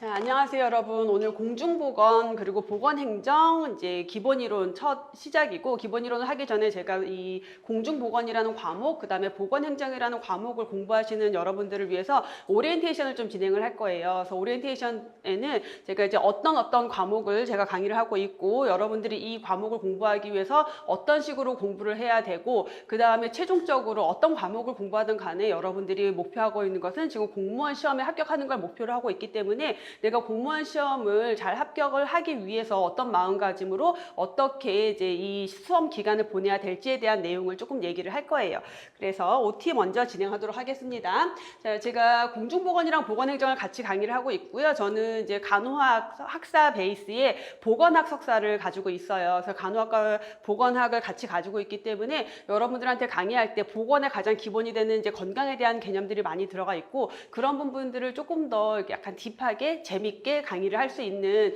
안녕하세요, 여러분. 오늘 공중보건 그리고 보건행정 이제 기본이론 첫 시작이고, 기본이론을 하기 전에 제가 이 공중보건이라는 과목, 그 다음에 보건행정이라는 과목을 공부하시는 여러분들을 위해서 오리엔테이션을 좀 진행을 할 거예요. 그래서 오리엔테이션에는 제가 이제 어떤 과목을 제가 강의를 하고 있고, 여러분들이 이 과목을 공부하기 위해서 어떤 식으로 공부를 해야 되고, 그 다음에 최종적으로 어떤 과목을 공부하든 간에 여러분들이 목표하고 있는 것은 지금 공무원 시험에 합격하는 걸 목표로 하고 있기 때문에 내가 공무원 시험을 잘 합격을 하기 위해서 어떤 마음가짐으로 어떻게 이제 이 수험 기간을 보내야 될지에 대한 내용을 조금 얘기를 할 거예요. 그래서 OT 먼저 진행하도록 하겠습니다. 자, 제가 공중보건이랑 보건행정을 같이 강의를 하고 있고요. 저는 이제 간호학 학사 베이스의 보건학 석사를 가지고 있어요. 그래서 간호학과 보건학을 같이 가지고 있기 때문에 여러분들한테 강의할 때 보건의 가장 기본이 되는 이제 건강에 대한 개념들이 많이 들어가 있고, 그런 부분들을 조금 더 약간 딥하게 재밌게 강의를 할 수 있는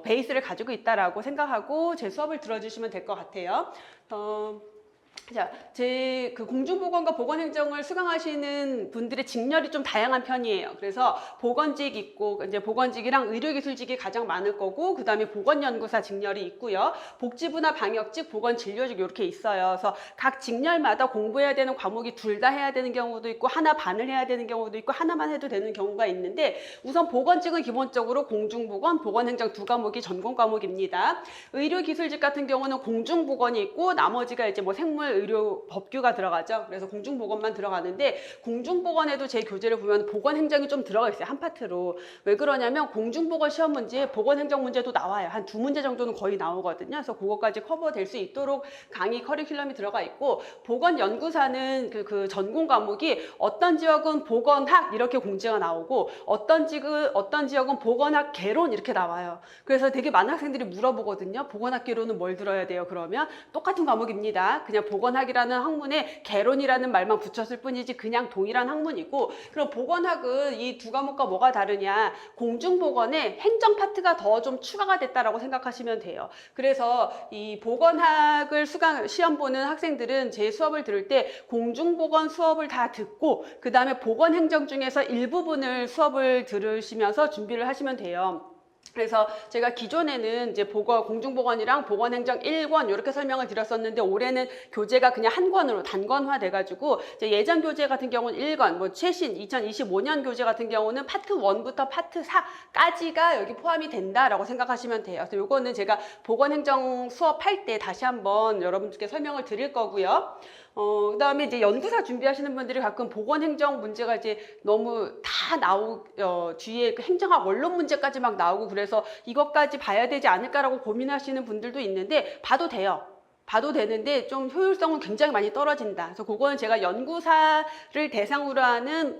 베이스를 가지고 있다라고 생각하고 제 수업을 들어주시면 될 것 같아요. 자, 제 그 공중보건과 보건행정을 수강하시는 분들의 직렬이 좀 다양한 편이에요. 그래서 보건직 있고, 이제 보건직이랑 의료기술직이 가장 많을 거고, 그 다음에 보건연구사 직렬이 있고요. 복지부나 방역직, 보건진료직 이렇게 있어요. 그래서 각 직렬마다 공부해야 되는 과목이 둘 다 해야 되는 경우도 있고, 하나 반을 해야 되는 경우도 있고, 하나만 해도 되는 경우가 있는데, 우선 보건직은 기본적으로 공중보건, 보건행정 두 과목이 전공 과목입니다. 의료기술직 같은 경우는 공중보건이 있고, 나머지가 이제 뭐 생물, 의료 법규가 들어가죠. 그래서 공중보건만 들어가는데, 공중보건에도 제 교재를 보면 보건행정이 좀 들어가 있어요. 한 파트로. 왜 그러냐면 공중보건 시험 문제에 보건행정 문제도 나와요. 한 두 문제 정도는 거의 나오거든요. 그래서 그것까지 커버될 수 있도록 강의 커리큘럼이 들어가 있고, 보건연구사는 그 전공 과목이 어떤 지역은 보건학 이렇게 공지가 나오고, 어떤 지역은 보건학 개론 이렇게 나와요. 그래서 되게 많은 학생들이 물어보거든요. 보건학 개론은 뭘 들어야 돼요? 그러면 똑같은 과목입니다. 그냥 보건학이라는 학문에 개론이라는 말만 붙였을 뿐이지 그냥 동일한 학문이고, 그럼 보건학은 이 두 과목과 뭐가 다르냐, 공중보건에 행정 파트가 더 좀 추가가 됐다라고 생각하시면 돼요. 그래서 이 보건학을 시험 보는 학생들은 제 수업을 들을 때 공중보건 수업을 다 듣고, 그 다음에 보건행정 중에서 일부분을 수업을 들으시면서 준비를 하시면 돼요. 그래서 제가 기존에는 이제 공중보건이랑 보건행정 1권 이렇게 설명을 드렸었는데, 올해는 교재가 그냥 한 권으로 단권화 돼가지고, 이제 예전 교재 같은 경우는 1권, 뭐 최신 2025년 교재 같은 경우는 파트 1부터 파트 4까지가 여기 포함이 된다라고 생각하시면 돼요. 그래서 요거는 제가 보건행정 수업할 때 다시 한번 여러분들께 설명을 드릴 거고요. 그 다음에 이제 연구사 준비하시는 분들이 가끔 보건행정 문제가 이제 너무 다 뒤에 그 행정학 원론 문제까지 막 나오고, 그래서 이것까지 봐야 되지 않을까라고 고민하시는 분들도 있는데, 봐도 돼요. 봐도 되는데 좀 효율성은 굉장히 많이 떨어진다. 그래서 그거는 제가 연구사를 대상으로 하는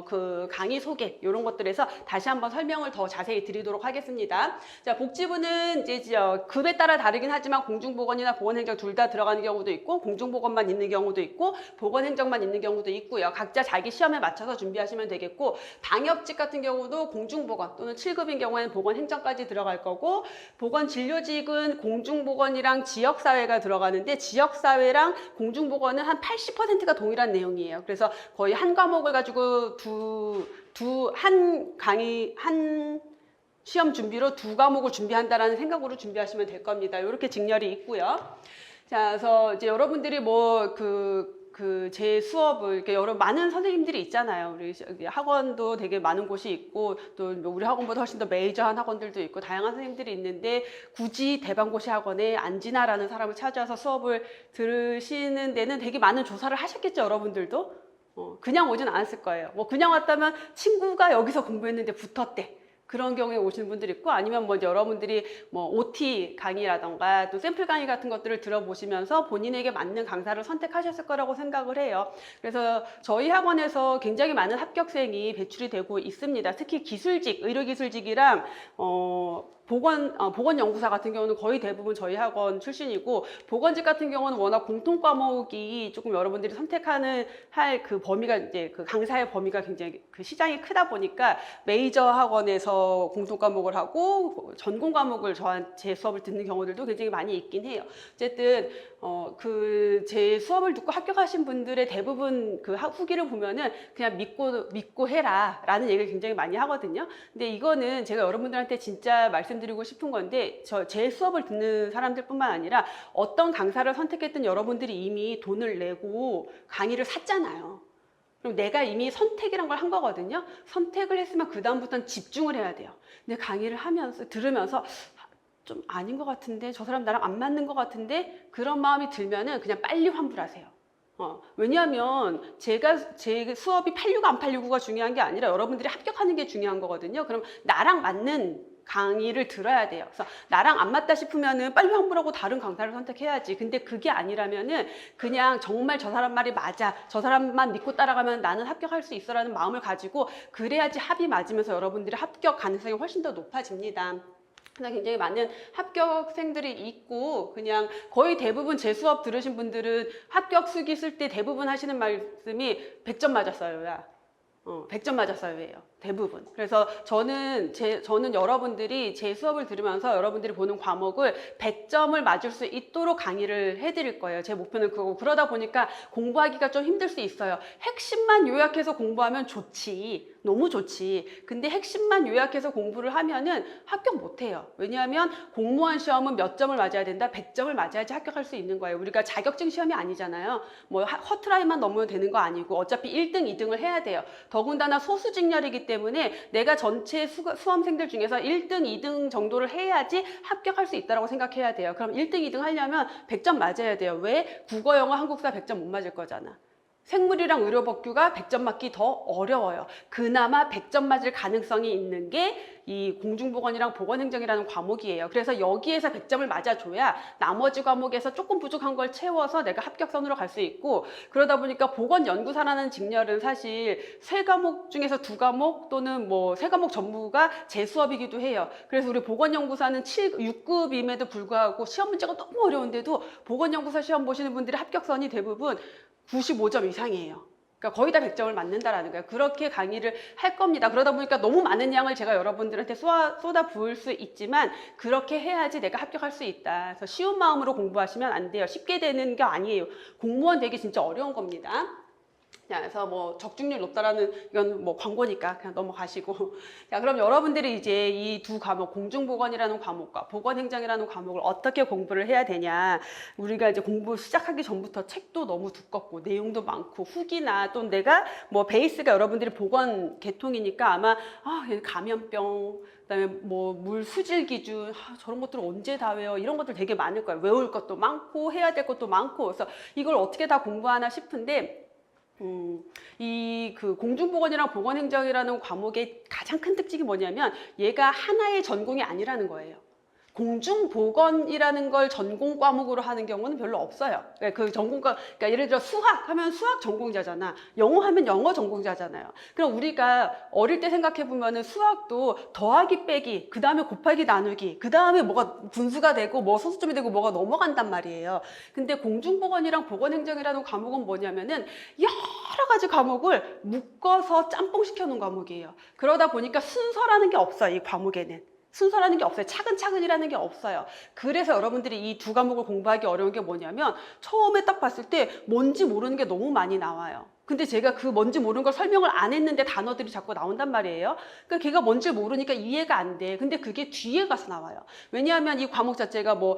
그 강의 소개 이런 것들에서 다시 한번 설명을 더 자세히 드리도록 하겠습니다. 자, 복지부는 이제 급에 따라 다르긴 하지만 공중보건이나 보건행정 둘 다 들어가는 경우도 있고, 공중보건만 있는 경우도 있고, 보건행정만 있는 경우도 있고요. 각자 자기 시험에 맞춰서 준비하시면 되겠고, 방역직 같은 경우도 공중보건 또는 7급인 경우에는 보건행정까지 들어갈 거고, 보건진료직은 공중보건이랑 지역사회가 들어가는데, 지역사회랑 공중보건은 한 80%가 동일한 내용이에요. 그래서 거의 한 과목을 가지고 한 시험 준비로 두 과목을 준비한다라는 생각으로 준비하시면 될 겁니다. 이렇게 직렬이 있고요. 자, 그래서 이제 여러분들이 제 수업을 이렇게 많은 선생님들이 있잖아요. 우리 학원도 되게 많은 곳이 있고, 또 우리 학원보다 훨씬 더 메이저한 학원들도 있고, 다양한 선생님들이 있는데, 굳이 대방고시 학원에 안지나라는 사람을 찾아서 수업을 들으시는 데는 되게 많은 조사를 하셨겠죠, 여러분들도? 그냥 오진 않았을 거예요. 뭐 그냥 왔다면 친구가 여기서 공부했는데 붙었대. 그런 경우에 오시는 분들이 있고, 아니면 뭐 여러분들이 뭐 OT 강의라던가 또 샘플 강의 같은 것들을 들어보시면서 본인에게 맞는 강사를 선택하셨을 거라고 생각을 해요. 그래서 저희 학원에서 굉장히 많은 합격생이 배출이 되고 있습니다. 특히 기술직, 의료기술직이랑 보건연구사 같은 경우는 거의 대부분 저희 학원 출신이고, 보건직 같은 경우는 워낙 공통 과목이 조금 여러분들이 선택하는 할 그 범위가 이제 그 강사의 범위가 굉장히 그 시장이 크다 보니까 메이저 학원에서 공통 과목을 하고 전공 과목을 제 수업을 듣는 경우들도 굉장히 많이 있긴 해요. 어쨌든 그 제 수업을 듣고 합격하신 분들의 대부분 그 후기를 보면은 그냥 믿고 해라 라는 얘기를 굉장히 많이 하거든요. 근데 이거는 제가 여러분들한테 진짜 말씀드리고 싶은 건데, 제 수업을 듣는 사람들뿐만 아니라 어떤 강사를 선택했든 여러분들이 이미 돈을 내고 강의를 샀잖아요. 그럼 내가 이미 선택이란 걸 한 거거든요. 선택을 했으면 그 다음부터는 집중을 해야 돼요. 근데 강의를 들으면서 좀 아닌 것 같은데, 저 사람 나랑 안 맞는 것 같은데, 그런 마음이 들면은 그냥 빨리 환불하세요. 왜냐하면 제 수업이 865, 안 865가 중요한 게 아니라 여러분들이 합격하는 게 중요한 거거든요. 그럼 나랑 맞는 강의를 들어야 돼요. 그래서 나랑 안 맞다 싶으면은 빨리 환불하고 다른 강사를 선택해야지. 근데 그게 아니라면은 그냥 정말 저 사람 말이 맞아, 저 사람만 믿고 따라가면 나는 합격할 수 있어라는 마음을 가지고 그래야지 합이 맞으면서 여러분들의 합격 가능성이 훨씬 더 높아집니다. 굉장히 많은 합격생들이 있고, 그냥 거의 대부분 제 수업 들으신 분들은 합격 수기 쓸 때 대부분 하시는 말씀이 100점 맞았어요. 야. 100점 맞았어요예요. 대부분. 그래서 저는 여러분들이 제 수업을 들으면서 여러분들이 보는 과목을 100점을 맞을 수 있도록 강의를 해드릴 거예요. 제 목표는 그거고, 그러다 보니까 공부하기가 좀 힘들 수 있어요. 핵심만 요약해서 공부하면 좋지. 너무 좋지. 근데 핵심만 요약해서 공부를 하면은 합격 못해요. 왜냐하면 공무원 시험은 몇 점을 맞아야 된다? 100점을 맞아야지 합격할 수 있는 거예요. 우리가 자격증 시험이 아니잖아요. 뭐 커트라인만 넘으면 되는 거 아니고 어차피 1등, 2등을 해야 돼요. 더군다나 소수직렬이기 때문에 내가 전체 수험생들 중에서 1등, 2등 정도를 해야지 합격할 수 있다고 생각해야 돼요. 그럼 1등, 2등 하려면 100점 맞아야 돼요. 왜? 국어, 영어, 한국사 100점 못 맞을 거잖아. 생물이랑 의료법규가 100점 맞기 더 어려워요. 그나마 100점 맞을 가능성이 있는 게 이 공중보건이랑 보건행정이라는 과목이에요. 그래서 여기에서 100점을 맞아줘야 나머지 과목에서 조금 부족한 걸 채워서 내가 합격선으로 갈 수 있고, 그러다 보니까 보건연구사라는 직렬은 사실 3과목 중에서 2과목 또는 뭐 3과목 전부가 제 수업이기도 해요. 그래서 우리 보건연구사는 6급임에도 불구하고 시험 문제가 너무 어려운데도 보건연구사 시험 보시는 분들의 합격선이 대부분 95점 이상이에요. 그러니까 거의 다 100점을 맞는다라는 거예요. 그렇게 강의를 할 겁니다. 그러다 보니까 너무 많은 양을 제가 여러분들한테 쏟아 부을 수 있지만 그렇게 해야지 내가 합격할 수 있다. 그래서 쉬운 마음으로 공부하시면 안 돼요. 쉽게 되는 게 아니에요. 공무원 되기 진짜 어려운 겁니다. 그래서 뭐 적중률 높다라는, 이건 뭐 광고니까 그냥 넘어가시고. 자, 그럼 여러분들이 이제 이 두 과목, 공중보건이라는 과목과 보건행정이라는 과목을 어떻게 공부를 해야 되냐. 우리가 이제 공부 시작하기 전부터 책도 너무 두껍고 내용도 많고 후기나 또 내가 뭐 베이스가 여러분들이 보건 계통이니까 아마 감염병, 그다음에 뭐 물 수질 기준, 저런 것들을 언제 다 외워, 이런 것들 되게 많을 거예요. 외울 것도 많고 해야 될 것도 많고. 그래서 이걸 어떻게 다 공부하나 싶은데, 이 그 공중보건이랑 보건행정이라는 과목의 가장 큰 특징이 뭐냐면 얘가 하나의 전공이 아니라는 거예요. 공중보건이라는 걸 전공 과목으로 하는 경우는 별로 없어요. 그 전공과, 그러니까 예를 들어 수학 하면 수학 전공자잖아. 영어 하면 영어 전공자잖아요. 그럼 우리가 어릴 때 생각해 보면은 수학도 더하기 빼기, 그 다음에 곱하기 나누기, 그 다음에 뭐가 분수가 되고 뭐 소수점이 되고 뭐가 넘어간단 말이에요. 근데 공중보건이랑 보건행정이라는 과목은 뭐냐면은 여러 가지 과목을 묶어서 짬뽕 시켜 놓은 과목이에요. 그러다 보니까 순서라는 게 없어요. 이 과목에는. 순서라는 게 없어요. 차근차근이라는 게 없어요. 그래서 여러분들이 이 두 과목을 공부하기 어려운 게 뭐냐면 처음에 딱 봤을 때 뭔지 모르는 게 너무 많이 나와요. 근데 제가 그 뭔지 모르는 걸 설명을 안 했는데 단어들이 자꾸 나온단 말이에요. 그러니까 걔가 뭔지 모르니까 이해가 안 돼. 근데 그게 뒤에 가서 나와요. 왜냐하면 이 과목 자체가 뭐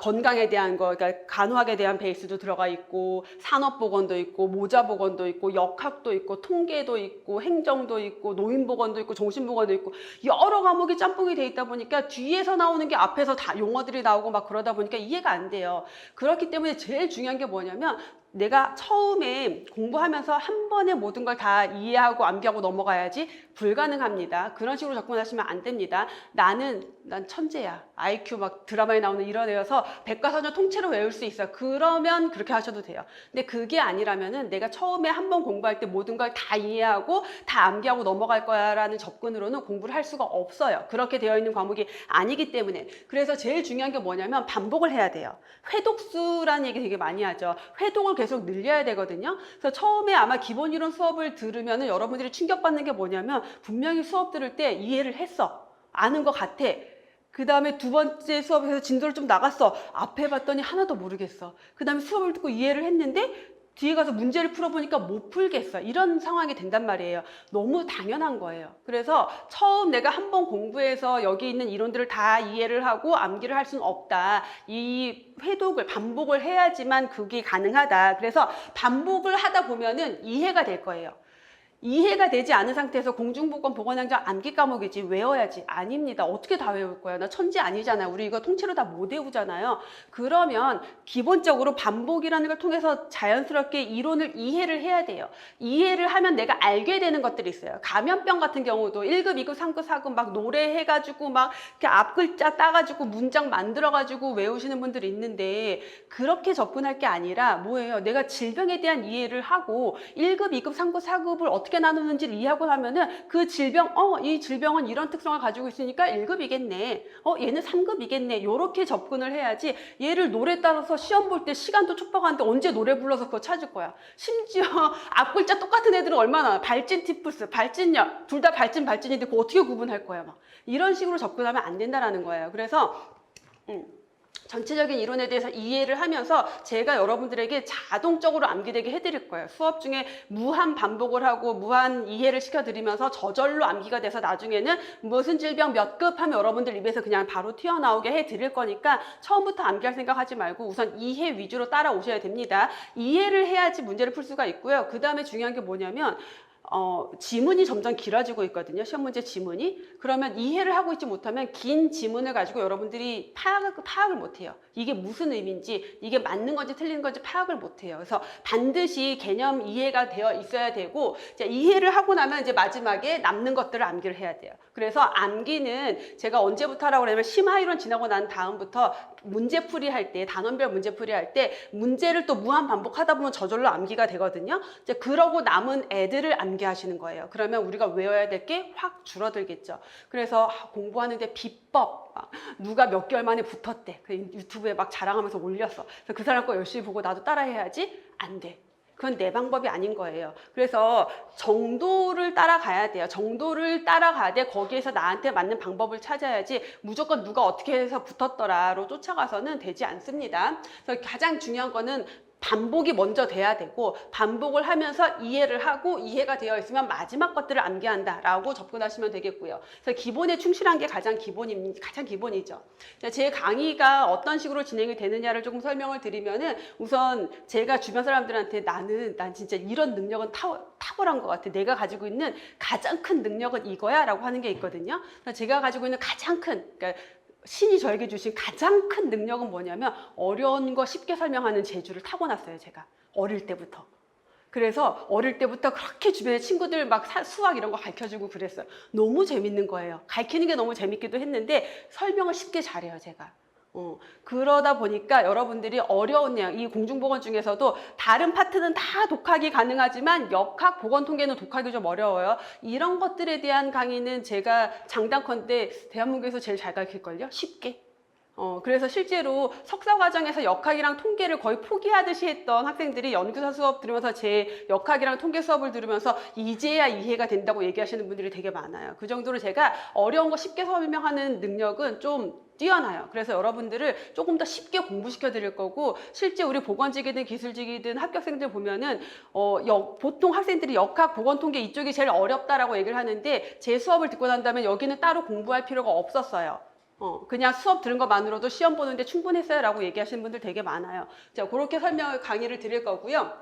건강에 대한 거, 그러니까 간호학에 대한 베이스도 들어가 있고, 산업보건도 있고, 모자보건도 있고, 역학도 있고, 통계도 있고, 행정도 있고, 노인보건도 있고, 정신보건도 있고, 여러 과목이 짬뽕이 돼 있다 보니까 뒤에서 나오는 게 앞에서 다 용어들이 나오고 막 그러다 보니까 이해가 안 돼요. 그렇기 때문에 제일 중요한 게 뭐냐면 내가 처음에 공부하면서 한 번에 모든 걸 다 이해하고 암기하고 넘어가야지 불가능합니다. 그런 식으로 접근하시면 안 됩니다. 난 천재야. IQ 막 드라마에 나오는 이런 애여서 백과사전 통째로 외울 수 있어. 그러면 그렇게 하셔도 돼요. 근데 그게 아니라면은 내가 처음에 한 번 공부할 때 모든 걸 다 이해하고 다 암기하고 넘어갈 거야 라는 접근으로는 공부를 할 수가 없어요. 그렇게 되어 있는 과목이 아니기 때문에. 그래서 제일 중요한 게 뭐냐면 반복을 해야 돼요. 회독수라는 얘기 되게 많이 하죠. 회독을 계속 늘려야 되거든요. 그래서 처음에 아마 기본 이론 수업을 들으면은 여러분들이 충격받는 게 뭐냐면 분명히 수업 들을 때 이해를 했어. 아는 것 같아. 그 다음에 두 번째 수업에서 진도를 좀 나갔어. 앞에 봤더니 하나도 모르겠어. 그 다음에 수업을 듣고 이해를 했는데 뒤에 가서 문제를 풀어보니까 못 풀겠어. 이런 상황이 된단 말이에요. 너무 당연한 거예요. 그래서 처음 내가 한번 공부해서 여기 있는 이론들을 다 이해를 하고 암기를 할 수는 없다. 이 회독을 반복을 해야지만 그게 가능하다. 그래서 반복을 하다 보면은 이해가 될 거예요. 이해가 되지 않은 상태에서 공중보건, 보건행정 암기 과목이지 외워야지. 아닙니다. 어떻게 다 외울 거야? 나 천재 아니잖아요. 우리 이거 통째로 다 못 외우잖아요. 그러면 기본적으로 반복이라는 걸 통해서 자연스럽게 이론을 이해를 해야 돼요. 이해를 하면 내가 알게 되는 것들이 있어요. 감염병 같은 경우도 1급, 2급, 3급, 4급 막 노래해가지고 막 이렇게 앞글자 따가지고 문장 만들어가지고 외우시는 분들이 있는데 그렇게 접근할 게 아니라 뭐예요? 내가 질병에 대한 이해를 하고 1급, 2급, 3급, 4급을 어떻게 나누는지를 이해하고 나면은 그 질병, 이 질병은 이런 특성을 가지고 있으니까 1급이겠네. 얘는 3급이겠네. 요렇게 접근을 해야지 얘를 노래 따라서 시험 볼 때 시간도 촉박하는데 언제 노래 불러서 그거 찾을 거야. 심지어 앞글자 똑같은 애들은 얼마나 발진 티푸스, 발진력, 둘 다 발진인데 그거 어떻게 구분할 거야. 막 이런 식으로 접근하면 안 된다라는 거예요. 그래서 전체적인 이론에 대해서 이해를 하면서 제가 여러분들에게 자동적으로 암기되게 해드릴 거예요. 수업 중에 무한 반복을 하고 무한 이해를 시켜드리면서 저절로 암기가 돼서 나중에는 무슨 질병 몇 급 하면 여러분들 입에서 그냥 바로 튀어나오게 해드릴 거니까 처음부터 암기할 생각하지 말고 우선 이해 위주로 따라오셔야 됩니다. 이해를 해야지 문제를 풀 수가 있고요. 그 다음에 중요한 게 뭐냐면 지문이 점점 길어지고 있거든요. 시험 문제 지문이. 그러면 이해를 하고 있지 못하면 긴 지문을 가지고 여러분들이 파악을 못해요. 이게 무슨 의미인지, 이게 맞는 건지 틀린 건지 파악을 못해요. 그래서 반드시 개념 이해가 되어 있어야 되고, 이제 이해를 하고 나면 이제 마지막에 남는 것들을 암기를 해야 돼요. 그래서 암기는 제가 언제부터 하라고 그러냐면 심화이론 지나고 난 다음부터 문제풀이 할 때, 단원별 문제풀이 할 때 문제를 또 무한 반복하다 보면 저절로 암기가 되거든요. 이제 그러고 남은 애들을 암기하시는 거예요. 그러면 우리가 외워야 될 게 확 줄어들겠죠. 그래서 공부하는데 비법, 누가 몇 개월 만에 붙었대. 그 유튜브에 막 자랑하면서 올렸어. 그래서 그 사람 거 열심히 보고 나도 따라해야지. 안 돼. 그건 내 방법이 아닌 거예요. 그래서 정도를 따라가야 돼요. 정도를 따라가되 거기에서 나한테 맞는 방법을 찾아야지 무조건 누가 어떻게 해서 붙었더라로 쫓아가서는 되지 않습니다. 그래서 가장 중요한 거는 반복이 먼저 돼야 되고 반복을 하면서 이해를 하고 이해가 되어 있으면 마지막 것들을 암기한다라고 접근하시면 되겠고요. 그래서 기본에 충실한 게 가장 기본이죠. 제 강의가 어떤 식으로 진행이 되느냐를 조금 설명을 드리면은 우선 제가 주변 사람들한테 난 진짜 이런 능력은 탁월한 것 같아. 내가 가지고 있는 가장 큰 능력은 이거야 라고 하는 게 있거든요. 그래서 제가 가지고 있는 가장 큰, 그러니까 신이 저에게 주신 가장 큰 능력은 뭐냐면 어려운 거 쉽게 설명하는 재주를 타고났어요. 제가 어릴 때부터. 그래서 어릴 때부터 그렇게 주변에 친구들 막 수학 이런 거 가르쳐주고 그랬어요. 너무 재밌는 거예요. 가르치는 게 너무 재밌기도 했는데 설명을 쉽게 잘해요. 제가. 그러다 보니까 여러분들이 어려운 내용, 이 공중보건 중에서도 다른 파트는 다 독학이 가능하지만 역학, 보건통계는 독학이 좀 어려워요. 이런 것들에 대한 강의는 제가 장단컨대 대한민국에서 제일 잘 가르칠걸요? 쉽게. 그래서 실제로 석사 과정에서 역학이랑 통계를 거의 포기하듯이 했던 학생들이 연구사 수업 들으면서 제 역학이랑 통계 수업을 들으면서 이제야 이해가 된다고 얘기하시는 분들이 되게 많아요. 그 정도로 제가 어려운 거 쉽게 설명하는 능력은 좀 뛰어나요. 그래서 여러분들을 조금 더 쉽게 공부시켜 드릴 거고 실제 우리 보건직이든 기술직이든 합격생들 보면은 보통 학생들이 역학, 보건통계 이쪽이 제일 어렵다라고 얘기를 하는데 제 수업을 듣고 난 다음에 여기는 따로 공부할 필요가 없었어요. 그냥 수업 들은 것만으로도 시험 보는데 충분했어요 라고 얘기하시는 분들 되게 많아요. 자, 그렇게 강의를 드릴 거고요.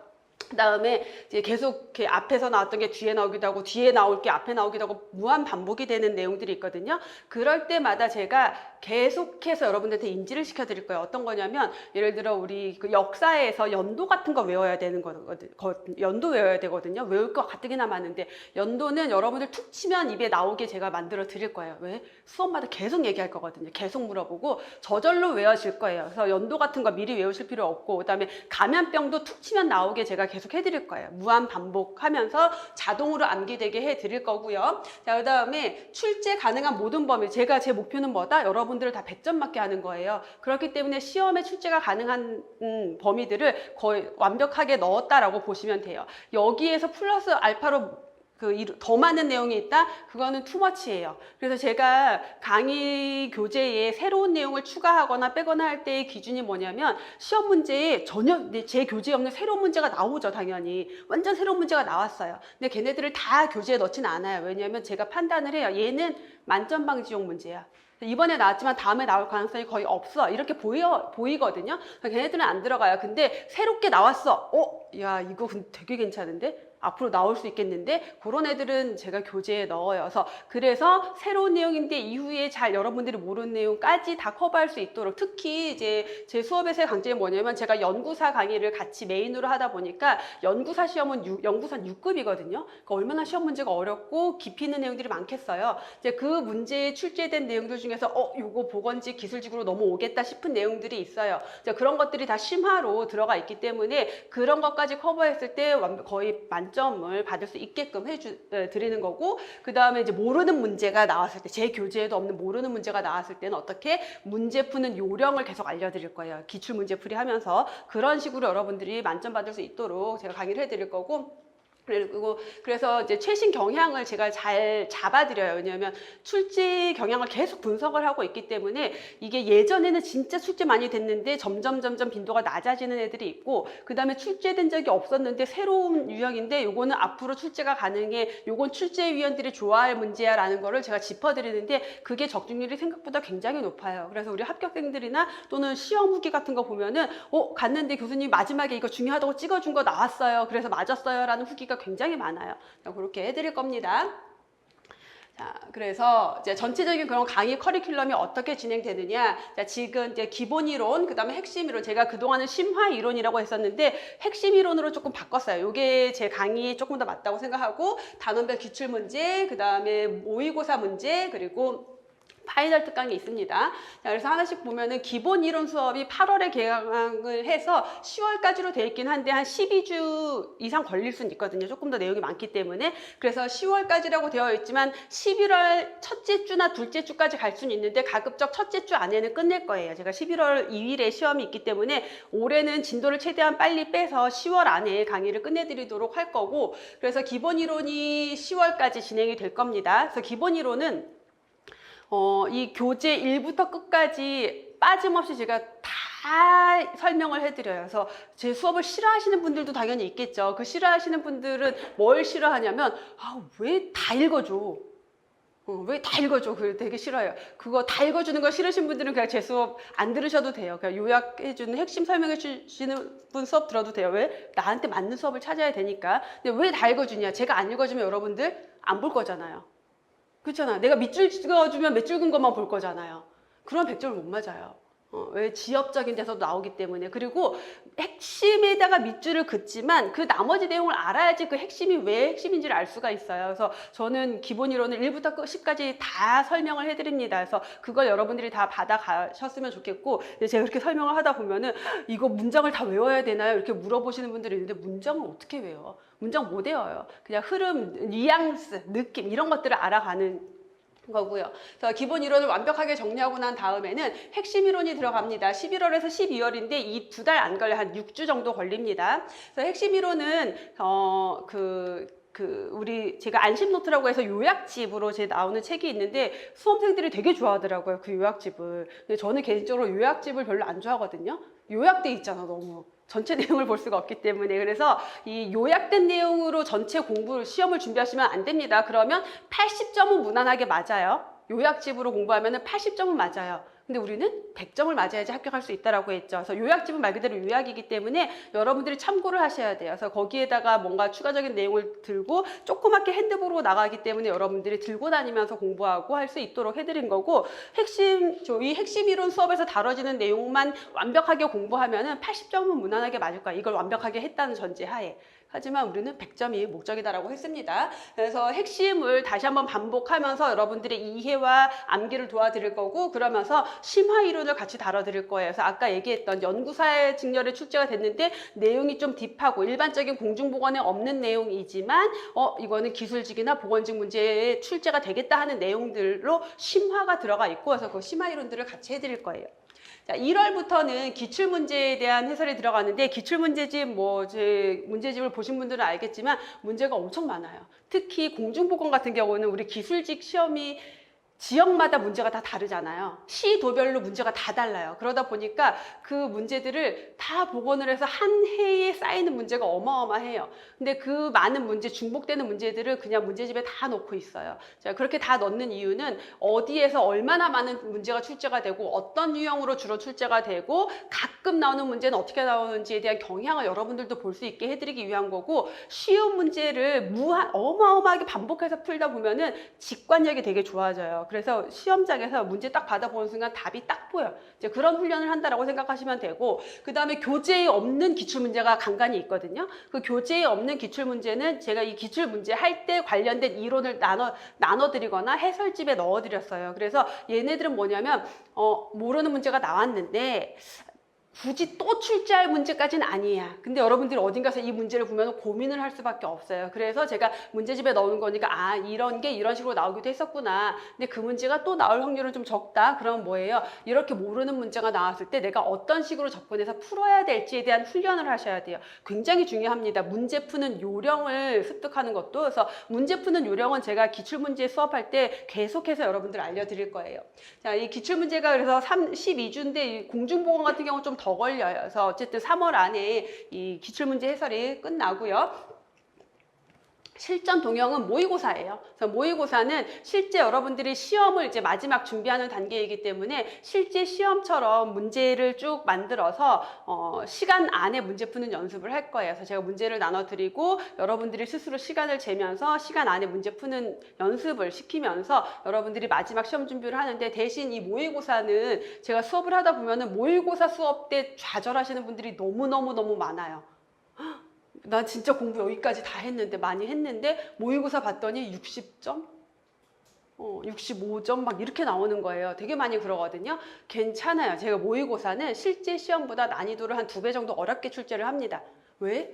그다음에 이제 계속 이렇게 앞에서 나왔던 게 뒤에 나오기도 하고 뒤에 나올 게 앞에 나오기도 하고 무한 반복이 되는 내용들이 있거든요. 그럴 때마다 제가 계속해서 여러분들한테 인지를 시켜드릴 거예요. 어떤 거냐면 예를 들어 우리 그 역사에서 연도 같은 거 외워야 되는 거거든. 연도 외워야 되거든요. 외울 거 가뜩이나 많은데 연도는 여러분들 툭 치면 입에 나오게 제가 만들어 드릴 거예요. 왜? 수업마다 계속 얘기할 거거든요. 계속 물어보고 저절로 외워질 거예요. 그래서 연도 같은 거 미리 외우실 필요 없고 그다음에 감염병도 툭 치면 나오게 제가 계속 해드릴 거예요. 무한 반복하면서 자동으로 암기되게 해드릴 거고요. 자, 그다음에 출제 가능한 모든 범위. 제가 제 목표는 뭐다? 여러분들을 다 100점 맞게 하는 거예요. 그렇기 때문에 시험에 출제가 가능한 범위들을 거의 완벽하게 넣었다라고 보시면 돼요. 여기에서 플러스 알파로 더 많은 내용이 있다? 그거는 투머치예요. 그래서 제가 강의 교재에 새로운 내용을 추가하거나 빼거나 할 때의 기준이 뭐냐면 시험 문제에 전혀 제 교재에 없는 새로운 문제가 나오죠, 당연히. 완전 새로운 문제가 나왔어요. 근데 걔네들을 다 교재에 넣지는 않아요. 왜냐하면 제가 판단을 해요. 얘는 만점 방지용 문제야. 이번에 나왔지만 다음에 나올 가능성이 거의 없어. 이렇게 보이거든요. 걔네들은 안 들어가요. 근데 새롭게 나왔어. 야, 이거 되게 괜찮은데? 앞으로 나올 수 있겠는데 그런 애들은 제가 교재에 넣어요. 그래서 새로운 내용인데 이후에 잘 여러분들이 모르는 내용까지 다 커버할 수 있도록 특히 이제 제 수업에서의 강점이 뭐냐면 제가 연구사 강의를 같이 메인으로 하다 보니까 연구사 시험은 연구사 6급이거든요. 그러니까 얼마나 시험 문제가 어렵고 깊이 있는 내용들이 많겠어요. 이제 그 문제에 출제된 내용들 중에서 요거 보건직 기술직으로 넘어오겠다 싶은 내용들이 있어요. 이제 그런 것들이 다 심화로 들어가 있기 때문에 그런 것까지 커버했을 때 거의 만점을 받을 수 있게끔 드리는 거고 그 다음에 이제 모르는 문제가 나왔을 때 제 교재에도 없는 모르는 문제가 나왔을 때는 어떻게 문제 푸는 요령을 계속 알려드릴 거예요. 기출 문제 풀이 하면서 그런 식으로 여러분들이 만점 받을 수 있도록 제가 강의를 해드릴 거고 그리고 그래서 이제 최신 경향을 제가 잘 잡아드려요. 왜냐하면 출제 경향을 계속 분석을 하고 있기 때문에 이게 예전에는 진짜 출제 많이 됐는데 점점 빈도가 낮아지는 애들이 있고 그 다음에 출제된 적이 없었는데 새로운 유형인데 요거는 앞으로 출제가 가능해. 요건 출제위원들이 좋아할 문제야 라는 거를 제가 짚어드리는데 그게 적중률이 생각보다 굉장히 높아요. 그래서 우리 합격생들이나 또는 시험 후기 같은 거 보면은 갔는데 교수님 마지막에 이거 중요하다고 찍어준 거 나왔어요. 그래서 맞았어요 라는 후기가 굉장히 많아요. 그렇게 해드릴 겁니다. 자, 그래서 이제 전체적인 그런 강의 커리큘럼이 어떻게 진행되느냐. 자, 지금 이제 기본 이론, 그 다음에 핵심 이론. 제가 그동안은 심화 이론이라고 했었는데 핵심 이론으로 조금 바꿨어요. 이게 제 강의에 조금 더 맞다고 생각하고 단원별 기출 문제, 그 다음에 모의고사 문제, 그리고 파이널 특강이 있습니다. 자, 그래서 하나씩 보면은 기본 이론 수업이 8월에 개강을 해서 10월까지로 돼 있긴 한데 한 12주 이상 걸릴 수는 있거든요. 조금 더 내용이 많기 때문에. 그래서 10월까지라고 되어 있지만 11월 첫째 주나 둘째 주까지 갈 수는 있는데 가급적 첫째 주 안에는 끝낼 거예요. 제가 11월 2일에 시험이 있기 때문에 올해는 진도를 최대한 빨리 빼서 10월 안에 강의를 끝내드리도록 할 거고 그래서 기본 이론이 10월까지 진행이 될 겁니다. 그래서 기본 이론은 이 교재 1부터 끝까지 빠짐없이 제가 다 설명을 해드려요. 그래서 제 수업을 싫어하시는 분들도 당연히 있겠죠. 그 싫어하시는 분들은 뭘 싫어하냐면 왜 다 읽어줘? 왜 다 읽어줘? 그걸 되게 싫어요. 그거 다 읽어주는 거 싫으신 분들은 그냥 제 수업 안 들으셔도 돼요. 그냥 요약해주는 핵심 설명해 주시는 분 수업 들어도 돼요. 왜? 나한테 맞는 수업을 찾아야 되니까. 근데 왜 다 읽어주냐? 제가 안 읽어주면 여러분들 안 볼 거잖아요. 그렇잖아. 내가 밑줄 찍어주면 몇 줄 근 것만 볼 거잖아요. 그럼 100점을 못 맞아요. 왜? 지엽적인 데서도 나오기 때문에. 그리고 핵심에다가 밑줄을 긋지만 그 나머지 내용을 알아야지 그 핵심이 왜 핵심인지를 알 수가 있어요. 그래서 저는 기본 이론을 1부터 10까지 다 설명을 해드립니다. 그래서 그걸 여러분들이 다 받아가셨으면 좋겠고 제가 그렇게 설명을 하다 보면은 이거 문장을 다 외워야 되나요? 이렇게 물어보시는 분들이 있는데 문장을 어떻게 외워? 문장 못 외워요. 그냥 흐름, 뉘앙스, 느낌 이런 것들을 알아가는 거고요. 그래서 기본 이론을 완벽하게 정리하고 난 다음에는 핵심 이론이 들어갑니다. 11월에서 12월인데 이 2달 안 걸려 한 6주 정도 걸립니다. 그래서 핵심 이론은 우리 제가 안심노트라고 해서 요약집으로 제 나오는 책이 있는데 수험생들이 되게 좋아하더라고요. 그 요약집을. 근데 저는 개인적으로 요약집을 별로 안 좋아하거든요. 요약돼 있잖아, 너무. 전체 내용을 볼 수가 없기 때문에. 그래서 이 요약된 내용으로 전체 시험을 준비하시면 안 됩니다. 그러면 80점은 무난하게 맞아요. 요약집으로 공부하면 80점은 맞아요. 근데 우리는 100점을 맞아야지 합격할 수 있다라고 했죠. 그래서 요약집은 말 그대로 요약이기 때문에 여러분들이 참고를 하셔야 돼요. 그래서 거기에다가 뭔가 추가적인 내용을 들고 조그맣게 핸드북으로 나가기 때문에 여러분들이 들고 다니면서 공부하고 할 수 있도록 해드린 거고, 저희 핵심 이론 수업에서 다뤄지는 내용만 완벽하게 공부하면은 80점은 무난하게 맞을 거야. 이걸 완벽하게 했다는 전제하에. 하지만 우리는 100점이 목적이다라고 했습니다. 그래서 핵심을 다시 한번 반복하면서 여러분들의 이해와 암기를 도와드릴 거고, 그러면서 심화 이론을 같이 다뤄드릴 거예요. 그래서 아까 얘기했던 연구사의 직렬에 출제가 됐는데 내용이 좀 딥하고 일반적인 공중보건에 없는 내용이지만 이거는 기술직이나 보건직 문제에 출제가 되겠다 하는 내용들로 심화가 들어가 있고, 그래서 그 심화 이론들을 같이 해드릴 거예요. 자, 1월부터는 기출문제에 대한 해설이 들어가는데, 기출문제집 제 문제집을 보신 분들은 알겠지만 문제가 엄청 많아요. 특히 공중보건 같은 경우는 우리 기술직 시험이 지역마다 문제가 다 다르잖아요. 시도별로 문제가 다 달라요. 그러다 보니까 그 문제들을 다 복원을 해서 한 해에 쌓이는 문제가 어마어마해요. 근데 그 많은 문제, 중복되는 문제들을 그냥 문제집에 다 넣고 있어요. 자, 그렇게 다 넣는 이유는 어디에서 얼마나 많은 문제가 출제가 되고 어떤 유형으로 주로 출제가 되고 가끔 나오는 문제는 어떻게 나오는지에 대한 경향을 여러분들도 볼 수 있게 해드리기 위한 거고, 쉬운 문제를 어마어마하게 반복해서 풀다 보면은 직관력이 되게 좋아져요. 그래서 시험장에서 문제 딱 받아보는 순간 답이 딱 보여요. 이제 그런 훈련을 한다라고 생각하시면 되고, 그 다음에 교재에 없는 기출문제가 간간히 있거든요. 그 교재에 없는 기출문제는 제가 이 기출문제 할 때 관련된 이론을 나눠드리거나 해설집에 넣어드렸어요. 그래서 얘네들은 뭐냐면 모르는 문제가 나왔는데 굳이 또 출제할 문제까지는 아니야. 근데 여러분들이 어딘가서 이 문제를 보면 고민을 할 수밖에 없어요. 그래서 제가 문제집에 넣은 거니까 이런 게 이런 식으로 나오기도 했었구나. 근데 그 문제가 또 나올 확률은 좀 적다. 그럼 뭐예요? 이렇게 모르는 문제가 나왔을 때 내가 어떤 식으로 접근해서 풀어야 될지에 대한 훈련을 하셔야 돼요. 굉장히 중요합니다. 문제 푸는 요령을 습득하는 것도. 그래서 문제 푸는 요령은 제가 기출문제 수업할 때 계속해서 여러분들 알려드릴 거예요. 자, 이 기출문제가 그래서 12주인데 공중보건 같은 경우는 좀 더 걸려요. 그래서 어쨌든 3월 안에 이 기출문제 해설이 끝나고요. 실전 동형은 모의고사예요. 그래서 모의고사는 실제 여러분들이 시험을 이제 마지막 준비하는 단계이기 때문에 실제 시험처럼 문제를 쭉 만들어서 시간 안에 문제 푸는 연습을 할 거예요. 그래서 제가 문제를 나눠드리고 여러분들이 스스로 시간을 재면서 시간 안에 문제 푸는 연습을 시키면서 여러분들이 마지막 시험 준비를 하는데, 대신 이 모의고사는 제가 수업을 하다 보면은 모의고사 수업 때 좌절하시는 분들이 너무너무 많아요. 나 진짜 공부 여기까지 다 했는데, 많이 했는데 모의고사 봤더니 60점? 65점 막 이렇게 나오는 거예요. 되게 많이 그러거든요. 괜찮아요. 제가 모의고사는 실제 시험보다 난이도를 한 2배 정도 어렵게 출제를 합니다. 왜?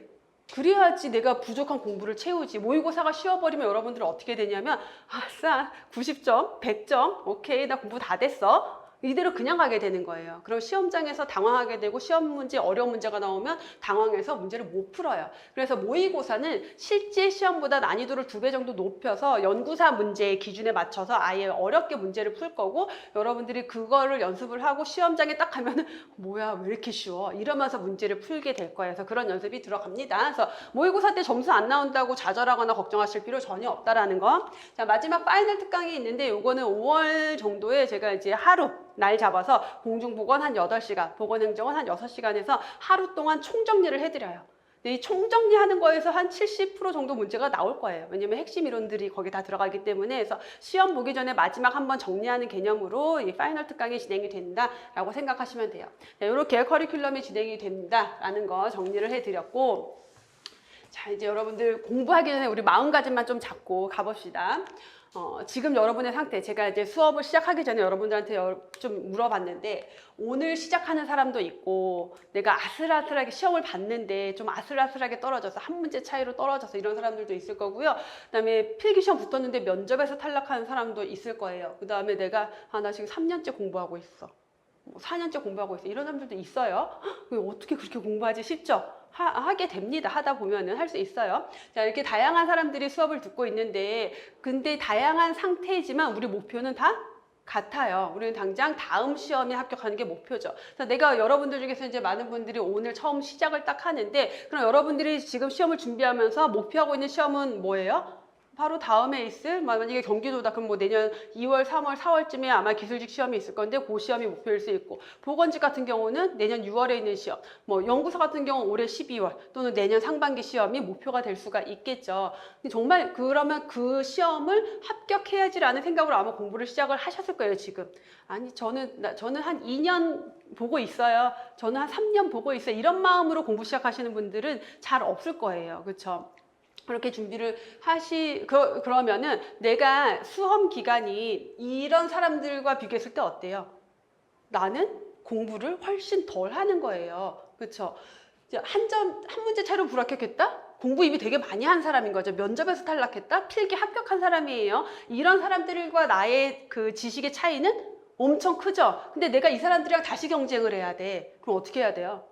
그래야지 내가 부족한 공부를 채우지. 모의고사가 쉬워버리면 여러분들은 어떻게 되냐면, 아싸 90점, 100점, 오케이 나 공부 다 됐어. 이대로 그냥 가게 되는 거예요. 그럼 시험장에서 당황하게 되고 시험 문제, 어려운 문제가 나오면 당황해서 문제를 못 풀어요. 그래서 모의고사는 실제 시험보다 난이도를 2배 정도 높여서 연구사 문제의 기준에 맞춰서 아예 어렵게 문제를 풀 거고, 여러분들이 그거를 연습을 하고 시험장에 딱 가면은 뭐야 왜 이렇게 쉬워? 이러면서 문제를 풀게 될 거예요. 그래서 그런 연습이 들어갑니다. 그래서 모의고사 때 점수 안 나온다고 좌절하거나 걱정하실 필요 전혀 없다라는 거. 자, 마지막 파이널 특강이 있는데, 요거는 5월 정도에 제가 이제 하루 날 잡아서 공중보건 한 8시간, 보건행정은 한 6시간에서 하루 동안 총정리를 해드려요. 근데 이 총정리하는 거에서 한 70% 정도 문제가 나올 거예요. 왜냐면 핵심 이론들이 거기 다 들어가기 때문에. 그래서 시험 보기 전에 마지막 한번 정리하는 개념으로 이 파이널 특강이 진행이 된다라고 생각하시면 돼요. 자, 이렇게 커리큘럼이 진행이 된다라는 거 정리를 해드렸고, 자, 이제 여러분들 공부하기 전에 우리 마음가짐만 좀 잡고 가봅시다. 지금 여러분의 상태, 제가 이제 수업을 시작하기 전에 여러분들한테 좀 물어봤는데, 오늘 시작하는 사람도 있고, 내가 아슬아슬하게 시험을 봤는데 좀 아슬아슬하게 떨어져서 한 문제 차이로 떨어져서 이런 사람들도 있을 거고요. 그 다음에 필기시험 붙었는데 면접에서 탈락하는 사람도 있을 거예요. 그 다음에 내가 나 지금 3년째 공부하고 있어, 4년째 공부하고 있어, 이런 사람들도 있어요. 어떻게 그렇게 공부하지 싶죠? 하게 됩니다. 하다 보면은 할 수 있어요. 자, 이렇게 다양한 사람들이 수업을 듣고 있는데, 근데 다양한 상태이지만 우리 목표는 다 같아요. 우리는 당장 다음 시험에 합격하는 게 목표죠. 그래서 내가 여러분들 중에서 이제 많은 분들이 오늘 처음 시작을 딱 하는데, 그럼 여러분들이 지금 시험을 준비하면서 목표하고 있는 시험은 뭐예요? 바로 다음에 있을 만약에 경기도다 그럼 뭐 내년 2월, 3월, 4월쯤에 아마 기술직 시험이 있을 건데 그 시험이 목표일 수 있고 보건직 같은 경우는 내년 6월에 있는 시험 뭐 연구소 같은 경우는 올해 12월 또는 내년 상반기 시험이 목표가 될 수가 있겠죠. 정말 그러면 그 시험을 합격해야지라는 생각으로 아마 공부를 시작을 하셨을 거예요 지금. 아니 저는 한 2년 보고 있어요. 저는 한 3년 보고 있어요. 이런 마음으로 공부 시작하시는 분들은 잘 없을 거예요. 그렇죠? 그렇게 준비를 그러면은 내가 수험 기간이 이런 사람들과 비교했을 때 어때요? 나는 공부를 훨씬 덜 하는 거예요. 그렇죠? 한 문제 차이로 불합격했다? 공부 이미 되게 많이 한 사람인 거죠. 면접에서 탈락했다? 필기 합격한 사람이에요. 이런 사람들과 나의 그 지식의 차이는 엄청 크죠. 근데 내가 이 사람들이랑 다시 경쟁을 해야 돼. 그럼 어떻게 해야 돼요?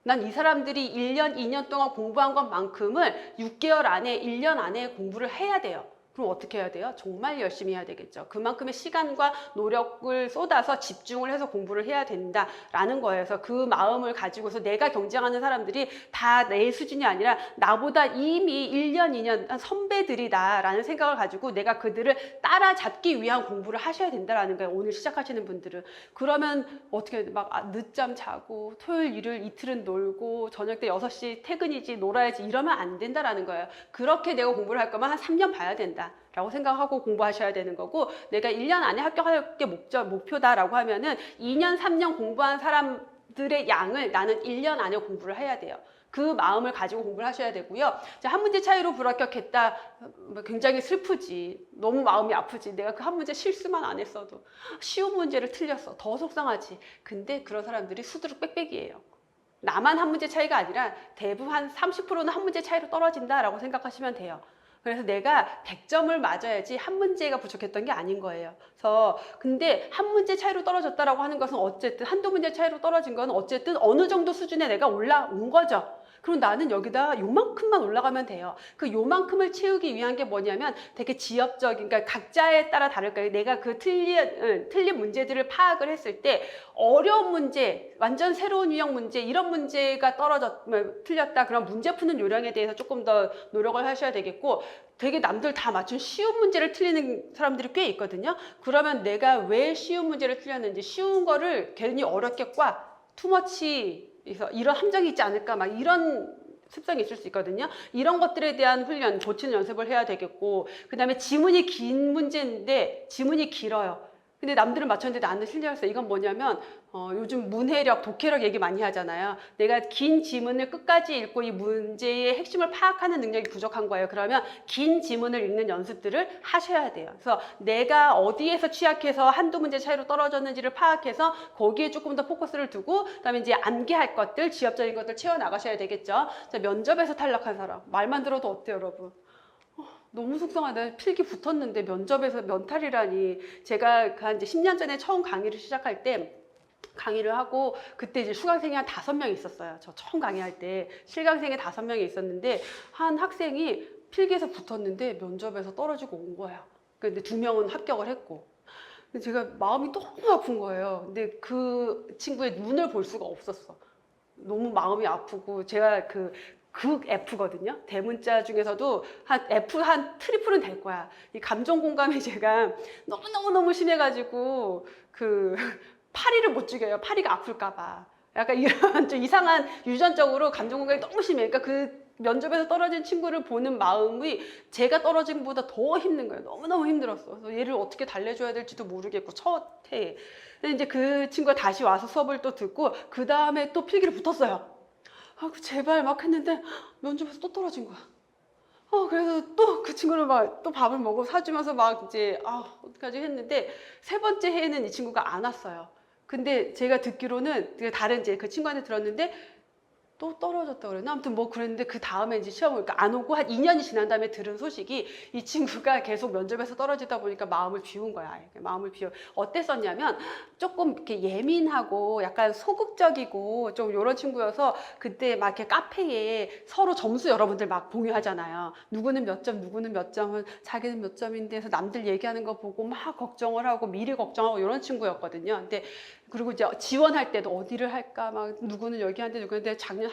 난 이 사람들이 1년, 2년 동안 공부한 것만큼을 6개월 안에, 1년 안에 공부를 해야 돼요. 그럼 어떻게 해야 돼요? 정말 열심히 해야 되겠죠. 그만큼의 시간과 노력을 쏟아서 집중을 해서 공부를 해야 된다라는 거예요. 그래서 그 마음을 가지고서 내가 경쟁하는 사람들이 다 내 수준이 아니라 나보다 이미 1년, 2년 선배들이다라는 생각을 가지고 내가 그들을 따라잡기 위한 공부를 하셔야 된다라는 거예요. 오늘 시작하시는 분들은. 그러면 어떻게 막 늦잠 자고 토요일, 일요일 이틀은 놀고 저녁 때 6시 퇴근이지 놀아야지 이러면 안 된다라는 거예요. 그렇게 내가 공부를 할 거면 한 3년 봐야 된다. 라고 생각하고 공부하셔야 되는 거고 내가 1년 안에 합격할 게 목표다라고 하면은 2년, 3년 공부한 사람들의 양을 나는 1년 안에 공부를 해야 돼요. 그 마음을 가지고 공부를 하셔야 되고요. 자, 한 문제 차이로 불합격했다. 굉장히 슬프지. 너무 마음이 아프지. 내가 그 한 문제 실수만 안 했어도 쉬운 문제를 틀렸어. 더 속상하지. 근데 그런 사람들이 수두룩 빽빽이에요. 나만 한 문제 차이가 아니라 대부분 한 30%는 한 문제 차이로 떨어진다라고 생각하시면 돼요. 그래서 내가 100점을 맞아야지 한 문제가 부족했던 게 아닌 거예요. 그래서 근데 한 문제 차이로 떨어졌다라고 하는 것은 어쨌든 한두 문제 차이로 떨어진 건 어쨌든 어느 정도 수준에 내가 올라온 거죠. 그럼 나는 여기다 요만큼만 올라가면 돼요. 그 요만큼을 채우기 위한 게 뭐냐면 되게 지엽적인, 그러니까 각자에 따라 다를 거예요. 내가 그 틀린 문제들을 파악을 했을 때 어려운 문제, 완전 새로운 유형 문제, 이런 문제가 틀렸다. 그럼 문제 푸는 요령에 대해서 조금 더 노력을 하셔야 되겠고 되게 남들 다 맞춘 쉬운 문제를 틀리는 사람들이 꽤 있거든요. 그러면 내가 왜 쉬운 문제를 틀렸는지 쉬운 거를 괜히 어렵게 투머치 그래서 이런 함정이 있지 않을까 막 이런 습성이 있을 수 있거든요. 이런 것들에 대한 훈련, 고치는 연습을 해야 되겠고 그 다음에 지문이 긴 문제인데 지문이 길어요. 근데 남들은 맞췄는데 나는 틀렸어. 이건 뭐냐면 요즘 문해력, 독해력 얘기 많이 하잖아요. 내가 긴 지문을 끝까지 읽고 이 문제의 핵심을 파악하는 능력이 부족한 거예요. 그러면 긴 지문을 읽는 연습들을 하셔야 돼요. 그래서 내가 어디에서 취약해서 한두 문제 차이로 떨어졌는지를 파악해서 거기에 조금 더 포커스를 두고 그다음에 이제 암기할 것들, 지엽적인 것들 채워나가셔야 되겠죠. 자, 면접에서 탈락한 사람. 말만 들어도 어때요, 여러분? 너무 속상하다. 필기 붙었는데 면접에서 면탈이라니. 제가 한 이제 10년 전에 처음 강의를 시작할 때 강의를 하고 그때 이제 수강생이 한 5명 있었어요. 저 처음 강의할 때 실강생이 5명이 있었는데 한 학생이 필기에서 붙었는데 면접에서 떨어지고 온 거야. 근데 2명은 합격을 했고. 근데 제가 마음이 너무 아픈 거예요. 근데 그 친구의 눈을 볼 수가 없었어. 너무 마음이 아프고 제가 극 F거든요. 대문자 중에서도 한 F 한 트리플은 될 거야. 이 감정 공감이 제가 너무 심해가지고 파리를 못 죽여요. 파리가 아플까봐. 약간 이런 좀 이상한 유전적으로 감정 공감이 너무 심해. 그러니까 그 면접에서 떨어진 친구를 보는 마음이 제가 떨어진 것보다 더 힘든 거예요. 너무너무 힘들었어. 그래서 얘를 어떻게 달래줘야 될지도 모르겠고 첫 해에. 근데 이제 그 친구가 다시 와서 수업을 또 듣고 그 다음에 또 필기를 붙었어요. 제발 막 했는데 면접에서 또 떨어진 거야. 그래서 또 그 친구를 막 또 밥을 먹고 사주면서 막 이제 어떡하지 했는데 3번째 해에는 이 친구가 안 왔어요. 근데 제가 듣기로는 다른 이제 그 친구한테 들었는데 또 떨어졌다 그랬나? 아무튼 뭐 그랬는데 그 다음에 이제 시험을 그러니까 안 오고 한 2년이 지난 다음에 들은 소식이 이 친구가 계속 면접에서 떨어지다 보니까 마음을 비운 거야. 마음을 비워. 어땠었냐면 조금 이렇게 예민하고 약간 소극적이고 좀 이런 친구여서 그때 막 이렇게 카페에 서로 점수 여러분들 막 공유하잖아요. 누구는 몇 점, 누구는 몇 점은 자기는 몇 점인데 해서 남들 얘기하는 거 보고 막 걱정을 하고 미리 걱정하고 이런 친구였거든요. 근데 그리고 이제 지원할 때도 어디를 할까 막 누구는 여기 하는데 누구는데 작년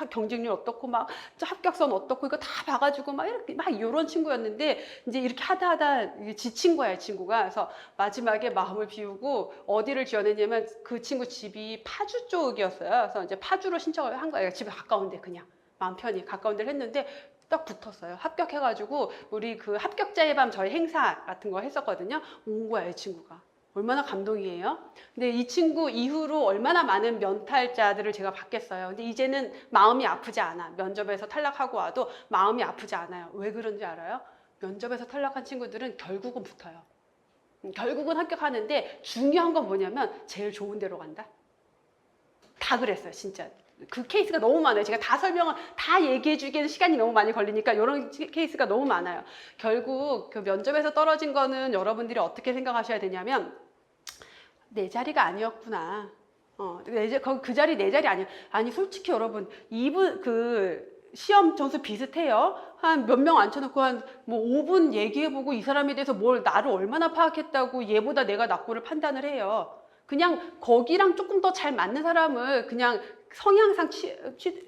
경쟁률 어떻고 막 합격선 어떻고 이거 다 봐가지고 막 이렇게 막 이런 친구였는데 이제 이렇게 하다 지친 거야, 이 친구가. 그래서 마지막에 마음을 비우고 어디를 지원했냐면 그 친구 집이 파주 쪽이었어요. 그래서 이제 파주로 신청을 한 거예요. 집에 가까운데 그냥 마음 편히 가까운 데를 했는데 딱 붙었어요. 합격해가지고 우리 그 합격자의 밤 저희 행사 같은 거 했었거든요. 온 거야, 이 친구가. 얼마나 감동이에요. 근데 이 친구 이후로 얼마나 많은 면탈자들을 제가 받겠어요. 근데 이제는 마음이 아프지 않아. 면접에서 탈락하고 와도 마음이 아프지 않아요. 왜 그런지 알아요? 면접에서 탈락한 친구들은 결국은 붙어요. 결국은 합격하는데 중요한 건 뭐냐면 제일 좋은 데로 간다. 다 그랬어요, 진짜. 그 케이스가 너무 많아요. 제가 다 설명을 다 얘기해 주기에는 시간이 너무 많이 걸리니까 이런 케이스가 너무 많아요. 결국 그 면접에서 떨어진 거는 여러분들이 어떻게 생각하셔야 되냐면 내 자리가 아니었구나. 그 자리 내 자리 아니야. 아니 솔직히 여러분 이분 그 시험 점수 비슷해요. 한 몇 명 앉혀놓고 한 뭐 5분 얘기해보고 이 사람에 대해서 뭘 나를 얼마나 파악했다고 얘보다 내가 낫고를 판단을 해요. 그냥 거기랑 조금 더 잘 맞는 사람을 그냥 성향상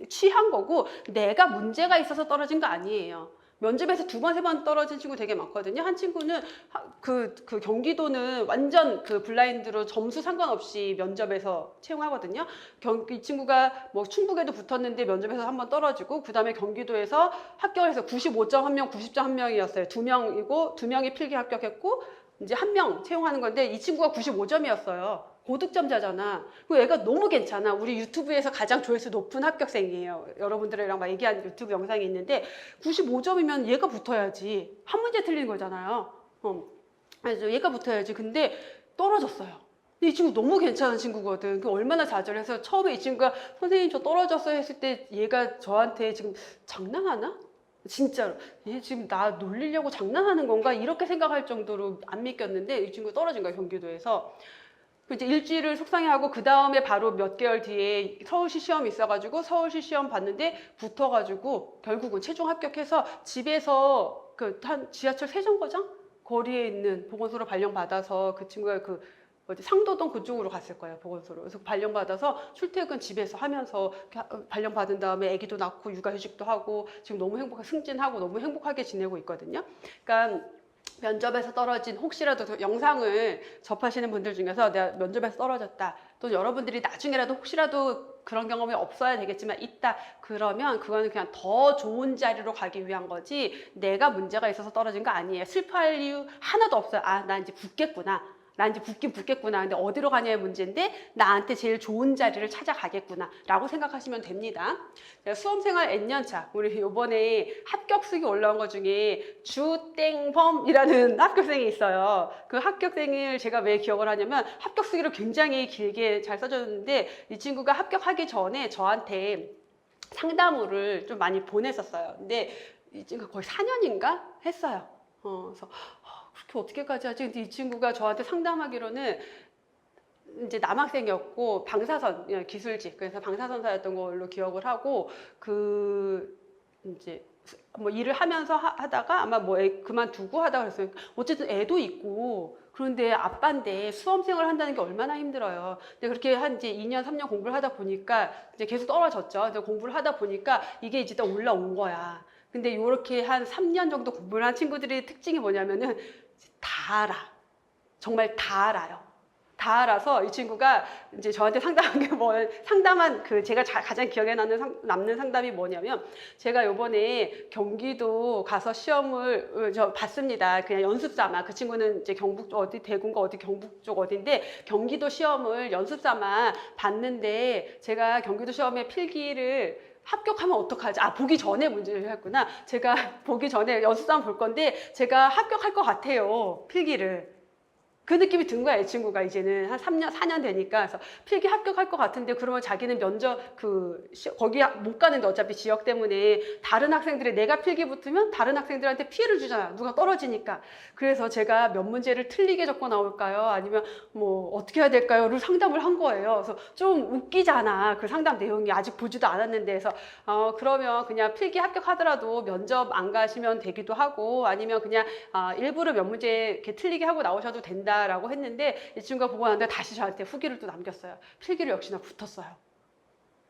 취한 거고 내가 문제가 있어서 떨어진 거 아니에요. 면접에서 2번, 3번 떨어진 친구 되게 많거든요. 한 친구는 그 경기도는 완전 그 블라인드로 점수 상관없이 면접에서 채용하거든요. 이 친구가 뭐 충북에도 붙었는데 면접에서 1번 떨어지고 그 다음에 경기도에서 합격을 해서 95점 1명, 90점 1명이었어요. 2명이고 2명이 필기 합격했고 이제 1명 채용하는 건데 이 친구가 95점이었어요. 고득점자잖아. 그 애가 너무 괜찮아. 우리 유튜브에서 가장 조회수 높은 합격생이에요. 여러분들이랑 막 얘기한 유튜브 영상이 있는데 95점이면 얘가 붙어야지. 한 문제 틀린 거잖아요. 그래서 얘가 붙어야지. 근데 떨어졌어요. 근데 이 친구 너무 괜찮은 친구거든. 그 얼마나 좌절해서 처음에 이 친구가 선생님 저 떨어졌어요 했을 때 얘가 저한테 지금 장난하나? 진짜로 얘 지금 나 놀리려고 장난하는 건가? 이렇게 생각할 정도로 안 믿겼는데 이 친구 떨어진 거야, 경기도에서. 이제 일주일을 속상해하고 그 다음에 바로 몇 개월 뒤에 서울시 시험이 있어가지고 서울시 시험 봤는데 붙어가지고 결국은 최종 합격해서 집에서 그 한 지하철 세정거장 거리에 있는 보건소로 발령받아서 그 친구가 그 어디 상도동 그쪽으로 갔을 거예요, 보건소로. 그래서 발령받아서 출퇴근 집에서 하면서 발령받은 다음에 아기도 낳고 육아휴직도 하고 지금 너무 행복하게 승진하고 너무 행복하게 지내고 있거든요. 그러니까 면접에서 떨어진 혹시라도 영상을 접하시는 분들 중에서 내가 면접에서 떨어졌다, 또 여러분들이 나중에라도 혹시라도 그런 경험이 없어야 되겠지만 있다 그러면 그거는 그냥 더 좋은 자리로 가기 위한 거지 내가 문제가 있어서 떨어진 거 아니에요. 슬퍼할 이유 하나도 없어요. 아, 나 이제 붙겠구나. 나 이제 붙긴 붙겠구나. 근데 어디로 가냐의 문제인데 나한테 제일 좋은 자리를 찾아가겠구나 라고 생각하시면 됩니다. 수험생활 N년차, 우리 요번에 합격수기 올라온 것 중에 주땡범이라는 합격생이 있어요. 그 합격생을 제가 왜 기억을 하냐면 합격수기를 굉장히 길게 잘 써줬는데 이 친구가 합격하기 전에 저한테 상담을 좀 많이 보냈었어요. 근데 이 친구가 거의 4년인가 했어요. 그래서 그렇게 어떻게까지 하지? 근데 이 친구가 저한테 상담하기로는 이제 남학생이었고 방사선 기술직, 그래서 방사선사였던 걸로 기억을 하고 그 이제 뭐 일을 하면서 하다가 아마 뭐 애 그만두고 하다가 그랬어요. 어쨌든 애도 있고 그런데 아빠인데 수험생활을 한다는 게 얼마나 힘들어요. 근데 그렇게 한 이제 2년 3년 공부를 하다 보니까 이제 계속 떨어졌죠. 근데 공부를 하다 보니까 이게 이제 또 올라온 거야. 근데 이렇게 한 3년 정도 공부를 한 친구들의 특징이 뭐냐면은 다 알아. 정말 다 알아요. 다 알아서 이 친구가 이제 저한테 상담한 게 상담한 그 제가 가장 기억에 남는 상담이 뭐냐면 제가 요번에 경기도 가서 시험을 봤습니다. 그냥 연습 삼아. 그 친구는 이제 경북 쪽 어디 대구인가 어디 경북 쪽 어딘데 경기도 시험을 연습 삼아 봤는데 제가 경기도 시험에 필기를 합격하면 어떡하지? 아, 보기 전에 문제를 했구나. 제가 보기 전에 연습상 볼 건데 제가 합격할 것 같아요. 필기를. 그 느낌이 든 거야, 이 친구가 이제는 한 3년, 4년 되니까. 그래서 필기 합격할 것 같은데 그러면 자기는 면접 거기 못 가는데 어차피 지역 때문에 다른 학생들이 내가 필기 붙으면 다른 학생들한테 피해를 주잖아. 누가 떨어지니까. 그래서 제가 몇 문제를 틀리게 적고 나올까요? 아니면 뭐 어떻게 해야 될까요?를 상담을 한 거예요. 그래서 좀 웃기잖아. 그 상담 내용이 아직 보지도 않았는데. 그래서 그러면 그냥 필기 합격하더라도 면접 안 가시면 되기도 하고 아니면 그냥 일부러 몇 문제 이렇게 틀리게 하고 나오셔도 된다. 라고 했는데 이 친구가 보고 나는데 다시 저한테 후기를 또 남겼어요. 필기를 역시나 붙었어요.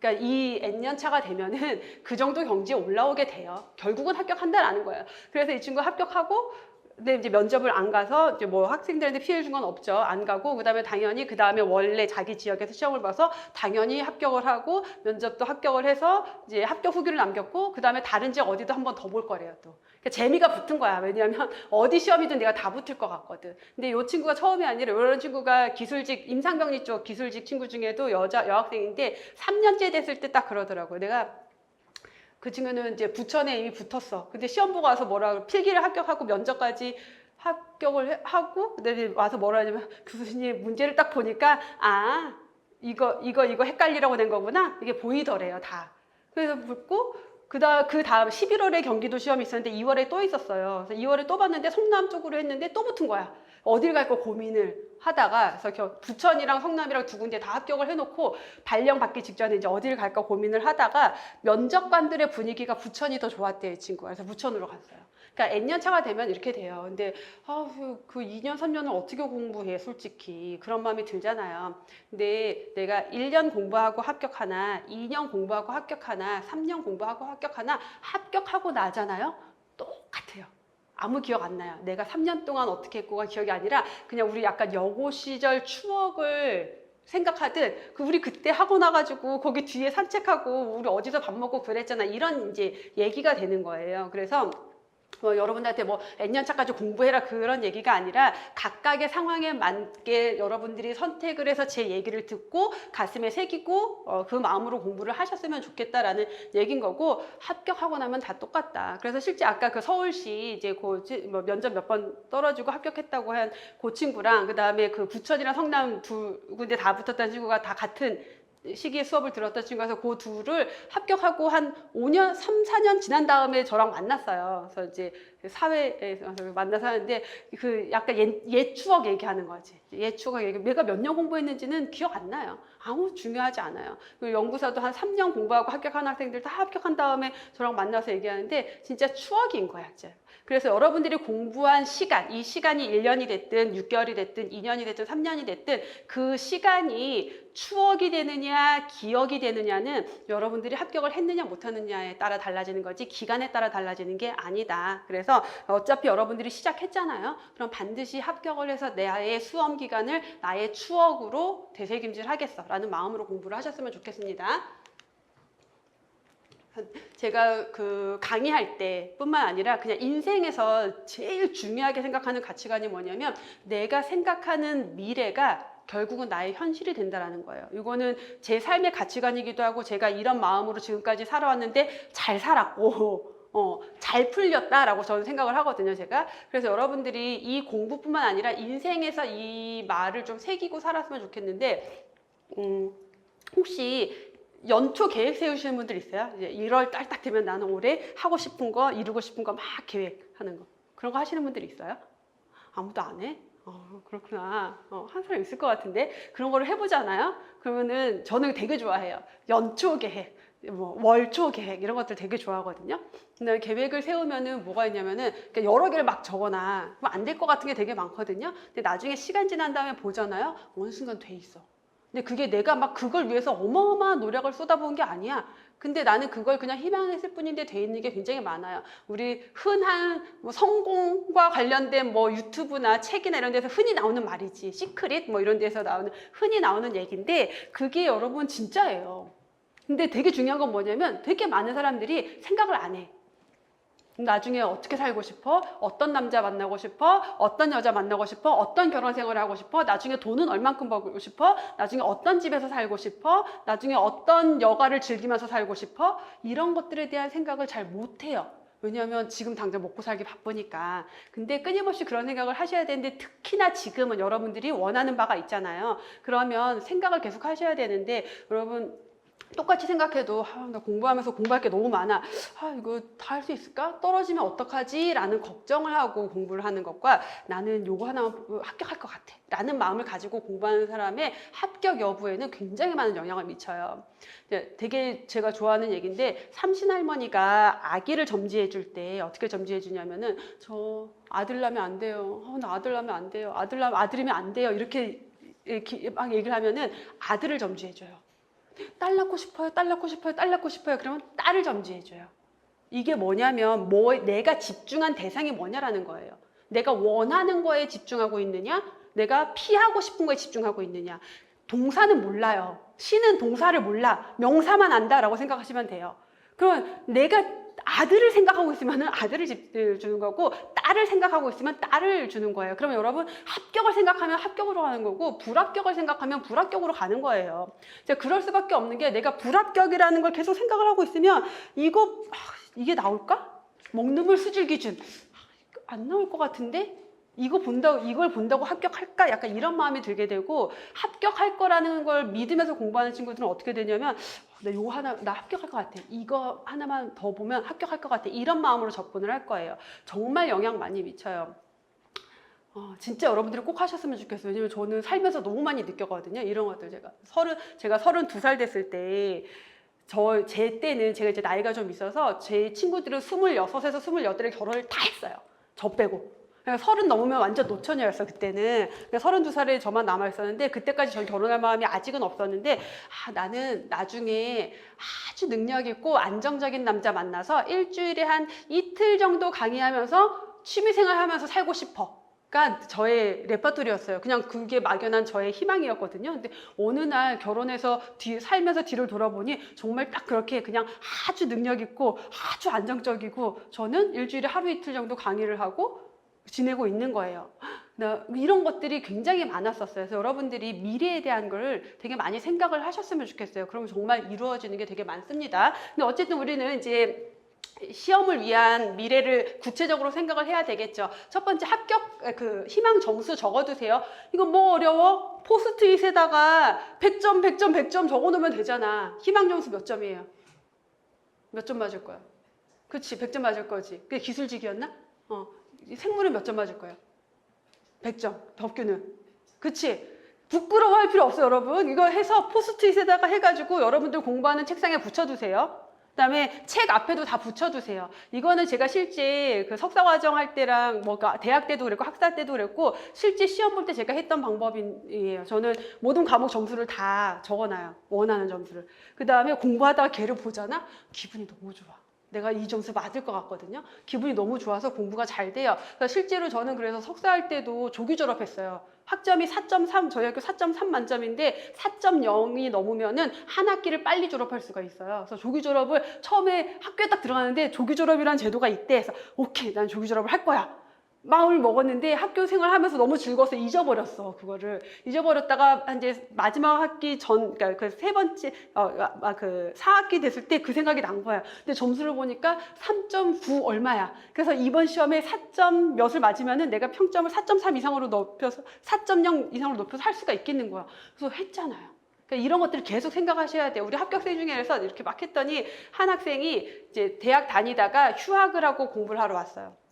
그러니까 이 N년 차가 되면은 그 정도 경지에 올라오게 돼요. 결국은 합격한다라는 거예요. 그래서 이 친구 합격하고 근데 이제 면접을 안 가서 이제 뭐 학생들한테 피해를 준 건 없죠. 안 가고 그다음에 당연히 그다음에 원래 자기 지역에서 시험을 봐서 당연히 합격을 하고 면접도 합격을 해서 이제 합격 후기를 남겼고 그다음에 다른 지역 어디도 한 번 더 볼 거래요, 또. 그러니까 재미가 붙은 거야. 왜냐하면 어디 시험이든 내가 다 붙을 것 같거든. 근데 이 친구가 처음이 아니라 이런 친구가 기술직 임상병리 쪽 기술직 친구 중에도 여학생인데 3년째 됐을 때 딱 그러더라고요. 내가 그 친구는 이제 부천에 이미 붙었어. 근데 시험 보고 와서 뭐라 필기를 합격하고 면접까지 합격을 하고 그다음에 와서 뭐라 하냐면 교수님 문제를 딱 보니까 아 이거 헷갈리라고 낸 거구나 이게 보이더래요 다. 그래서 붙고 그 다음 11월에 경기도 시험이 있었는데 2월에 또 있었어요. 그래서 2월에 또 봤는데 성남 쪽으로 했는데 또 붙은 거야. 어딜 갈까 고민을 하다가 그래서 부천이랑 성남이랑 두 군데 다 합격을 해놓고 발령 받기 직전에 이제 어딜 갈까 고민을 하다가 면접관들의 분위기가 부천이 더 좋았대요, 이 친구가. 그래서 부천으로 갔어요. 그러니까 N년 차가 되면 이렇게 돼요. 근데 그 2년, 3년을 어떻게 공부해, 솔직히. 그런 마음이 들잖아요. 근데 내가 1년 공부하고 합격하나, 2년 공부하고 합격하나, 3년 공부하고 합격하나, 합격하고 나잖아요. 똑같아요. 아무 기억 안 나요. 내가 3년 동안 어떻게 했고가 기억이 아니라 그냥 우리 약간 여고 시절 추억을 생각하듯 우리 그때 하고 나가지고 거기 뒤에 산책하고 우리 어디서 밥 먹고 그랬잖아. 이런 이제 얘기가 되는 거예요. 그래서 여러분들한테 뭐 N년차까지 공부해라 그런 얘기가 아니라 각각의 상황에 맞게 여러분들이 선택을 해서 제 얘기를 듣고 가슴에 새기고 그 마음으로 공부를 하셨으면 좋겠다라는 얘기인 거고 합격하고 나면 다 똑같다. 그래서 실제 아까 그 서울시 이제 뭐 면접 몇 번 떨어지고 합격했다고 한 그 친구랑 그 다음에 그 부천이랑 성남 두 군데 다 붙었다는 친구가 다 같은 시기에 수업을 들었던 친구라서 그 둘을 합격하고 한 5년, 3, 4년 지난 다음에 저랑 만났어요. 그래서 이제 사회에서 만나서 하는데 그 약간 옛 추억 얘기하는 거지. 옛 추억 얘기. 내가 몇 년 공부했는지는 기억 안 나요. 아무 중요하지 않아요. 그리고 연구사도 한 3년 공부하고 합격한 학생들 다 합격한 다음에 저랑 만나서 얘기하는데 진짜 추억인 거야, 진짜. 그래서 여러분들이 공부한 시간, 이 시간이 1년이 됐든 6개월이 됐든 2년이 됐든 3년이 됐든 그 시간이 추억이 되느냐 기억이 되느냐는 여러분들이 합격을 했느냐 못하느냐에 따라 달라지는 거지 기간에 따라 달라지는 게 아니다. 그래서 어차피 여러분들이 시작했잖아요. 그럼 반드시 합격을 해서 나의 수험 기간을 나의 추억으로 되새김질하겠어 라는 마음으로 공부를 하셨으면 좋겠습니다. 제가 그 강의할 때 뿐만 아니라 그냥 인생에서 제일 중요하게 생각하는 가치관이 뭐냐면 내가 생각하는 미래가 결국은 나의 현실이 된다라는 거예요. 이거는 제 삶의 가치관이기도 하고 제가 이런 마음으로 지금까지 살아왔는데 잘 살았고 잘 풀렸다라고 저는 생각을 하거든요, 제가. 그래서 여러분들이 이 공부뿐만 아니라 인생에서 이 말을 좀 새기고 살았으면 좋겠는데 혹시 연초 계획 세우시는 분들 있어요? 이제 1월 달 딱 되면 나는 올해 하고 싶은 거, 이루고 싶은 거 막 계획하는 거. 그런 거 하시는 분들이 있어요? 아무도 안 해? 그렇구나. 한 사람 있을 것 같은데. 그런 거를 해보잖아요? 그러면은 저는 되게 좋아해요. 연초 계획, 뭐 월초 계획 이런 것들 되게 좋아하거든요. 근데 계획을 세우면은 뭐가 있냐면은 여러 개를 막 적어놔. 그럼 안 될 것 같은 게 되게 많거든요. 근데 나중에 시간 지난 다음에 보잖아요. 어느 순간 돼 있어. 근데 그게 내가 막 그걸 위해서 어마어마한 노력을 쏟아부은 게 아니야. 근데 나는 그걸 그냥 희망했을 뿐인데 돼 있는 게 굉장히 많아요. 우리 흔한 뭐 성공과 관련된 뭐 유튜브나 책이나 이런 데서 흔히 나오는 말이지. 시크릿 뭐 이런 데서 나오는 흔히 나오는 얘기인데 그게 여러분 진짜예요. 근데 되게 중요한 건 뭐냐면 되게 많은 사람들이 생각을 안 해. 나중에 어떻게 살고 싶어? 어떤 남자 만나고 싶어? 어떤 여자 만나고 싶어? 어떤 결혼 생활을 하고 싶어? 나중에 돈은 얼만큼 벌고 싶어? 나중에 어떤 집에서 살고 싶어? 나중에 어떤 여가를 즐기면서 살고 싶어? 이런 것들에 대한 생각을 잘 못해요. 왜냐하면 지금 당장 먹고 살기 바쁘니까. 근데 끊임없이 그런 생각을 하셔야 되는데 특히나 지금은 여러분들이 원하는 바가 있잖아요. 그러면 생각을 계속 하셔야 되는데 여러분 똑같이 생각해도 나 공부하면서 공부할 게 너무 많아. 이거 다 할 수 있을까? 떨어지면 어떡하지? 라는 걱정을 하고 공부를 하는 것과 나는 요거 하나만 합격할 것 같아 라는 마음을 가지고 공부하는 사람의 합격 여부에는 굉장히 많은 영향을 미쳐요. 되게 제가 좋아하는 얘기인데 삼신할머니가 아기를 점지해 줄 때 어떻게 점지해 주냐면은 저 아들 낳으면 안 돼요. 나 아들 낳으면 안 돼요. 아들이면 안 돼요. 이렇게 막 얘기를 하면은 아들을 점지해 줘요. 딸 낳고 싶어요, 딸 낳고 싶어요, 딸 낳고 싶어요. 그러면 딸을 점지해줘요. 이게 뭐냐면 내가 집중한 대상이 뭐냐라는 거예요. 내가 원하는 거에 집중하고 있느냐, 내가 피하고 싶은 거에 집중하고 있느냐. 동사는 몰라요. 시는 동사를 몰라. 명사만 안다라고 생각하시면 돼요. 그러면 내가 아들을 생각하고 있으면 아들을 주는 거고, 딸을 생각하고 있으면 딸을 주는 거예요. 그러면 여러분, 합격을 생각하면 합격으로 가는 거고, 불합격을 생각하면 불합격으로 가는 거예요. 그럴 수밖에 없는 게, 내가 불합격이라는 걸 계속 생각을 하고 있으면 이게 나올까? 먹는 수질 기준 안 나올 것 같은데? 이걸 본다고 합격할까? 약간 이런 마음이 들게 되고, 합격할 거라는 걸 믿으면서 공부하는 친구들은 어떻게 되냐면, 나 합격할 것 같아. 이거 하나만 더 보면 합격할 것 같아. 이런 마음으로 접근을 할 거예요. 정말 영향 많이 미쳐요. 진짜 여러분들이 꼭 하셨으면 좋겠어요. 왜냐면 저는 살면서 너무 많이 느꼈거든요. 이런 것들 제가 32살 됐을 때, 제 때는 제가 이제 나이가 좀 있어서 제 친구들은 26에서 28에 결혼을 다 했어요. 저 빼고. 30 넘으면 완전 노처녀였어, 그때는. 32살에 저만 남아있었는데, 그때까지 전 결혼할 마음이 아직은 없었는데, 나는 나중에 아주 능력 있고 안정적인 남자 만나서 일주일에 한 이틀 정도 강의하면서 취미생활 하면서 살고 싶어. 가 저의 레퍼토리였어요. 그냥 그게 막연한 저의 희망이었거든요. 근데 어느 날 결혼해서 살면서 뒤를 돌아보니 정말 딱 그렇게 그냥 아주 능력 있고 아주 안정적이고, 저는 일주일에 하루 이틀 정도 강의를 하고 지내고 있는 거예요. 이런 것들이 굉장히 많았었어요. 그래서 여러분들이 미래에 대한 걸 되게 많이 생각을 하셨으면 좋겠어요. 그럼 정말 이루어지는 게 되게 많습니다. 근데 어쨌든 우리는 이제 시험을 위한 미래를 구체적으로 생각을 해야 되겠죠. 첫 번째, 합격 희망 점수 적어두세요. 이거 뭐 어려워? 포스트잇에다가 100점, 100점, 100점 적어놓으면 되잖아. 희망 점수 몇 점이에요? 몇 점 맞을 거야? 그치, 100점 맞을 거지. 그게 기술직이었나? 생물은 몇 점 맞을 거예요? 100점. 법규는. 그치? 부끄러워할 필요 없어요, 여러분. 이거 해서 포스트잇에다가 해가지고 여러분들 공부하는 책상에 붙여두세요. 그다음에 책 앞에도 다 붙여두세요. 이거는 제가 실제 그 석사과정 할 때랑 대학 때도 그랬고 학사 때도 그랬고, 실제 시험 볼 때 제가 했던 방법이에요. 저는 모든 과목 점수를 다 적어놔요. 원하는 점수를. 그다음에 공부하다가 걔를 보잖아? 기분이 너무 좋아. 내가 이 점수 맞을 것 같거든요. 기분이 너무 좋아서 공부가 잘 돼요. 그러니까 실제로 저는 그래서 석사할 때도 조기 졸업했어요. 학점이 4.3, 저희 학교 4.3 만점인데 4.0이 넘으면은 한 학기를 빨리 졸업할 수가 있어요. 그래서 조기 졸업을 처음에 학교에 딱 들어가는데 조기 졸업이라는 제도가 있대. 그래서 오케이, 난 조기 졸업을 할 거야. 마음을 먹었는데 학교 생활하면서 너무 즐거워서 잊어버렸어. 그거를 잊어버렸다가 이제 마지막 학기 그러니까 그 세 번째 그 4학기 됐을 때 그 생각이 난 거야. 근데 점수를 보니까 3.9 얼마야. 그래서 이번 시험에 4점 몇을 맞으면은 내가 평점을 4.3 이상으로 높여서 4.0 이상으로 높여서 할 수가 있겠는 거야. 그래서 했잖아요. 그러니까 이런 것들을 계속 생각하셔야 돼요. 우리 합격생 중에서 이렇게 막 했더니 한 학생이 이제 대학 다니다가 휴학을 하고 공부를 하러 왔어요.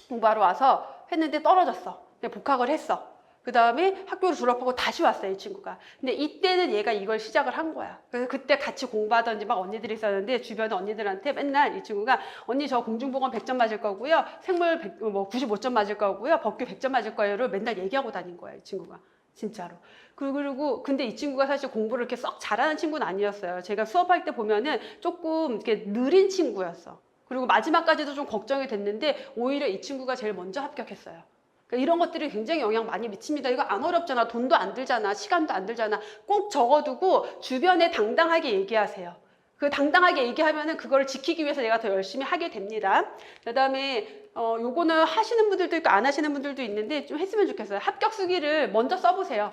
공부하러 와서 했는데 떨어졌어. 복학을 했어. 그 다음에 학교를 졸업하고 다시 왔어요, 이 친구가. 근데 이때는 얘가 이걸 시작을 한 거야. 그래서 그때 같이 공부하던 막 언니들이 있었는데, 주변에 언니들한테 맨날 이 친구가, 언니 저 공중보건 100점 맞을 거고요, 생물 95점 맞을 거고요, 법규 100점 맞을 거예요를 맨날 얘기하고 다닌 거야, 이 친구가. 진짜로. 그리고 근데 이 친구가 사실 공부를 이렇게 썩 잘하는 친구는 아니었어요. 제가 수업할 때 보면은 조금 이렇게 느린 친구였어. 그리고 마지막까지도 좀 걱정이 됐는데 오히려 이 친구가 제일 먼저 합격했어요. 그러니까 이런 것들이 굉장히 영향 많이 미칩니다. 이거 안 어렵잖아. 돈도 안 들잖아. 시간도 안 들잖아. 꼭 적어두고 주변에 당당하게 얘기하세요. 그 당당하게 얘기하면은 그걸 지키기 위해서 내가 더 열심히 하게 됩니다. 그다음에 요거는 하시는 분들도 있고 안 하시는 분들도 있는데 좀 했으면 좋겠어요. 합격 수기를 먼저 써보세요.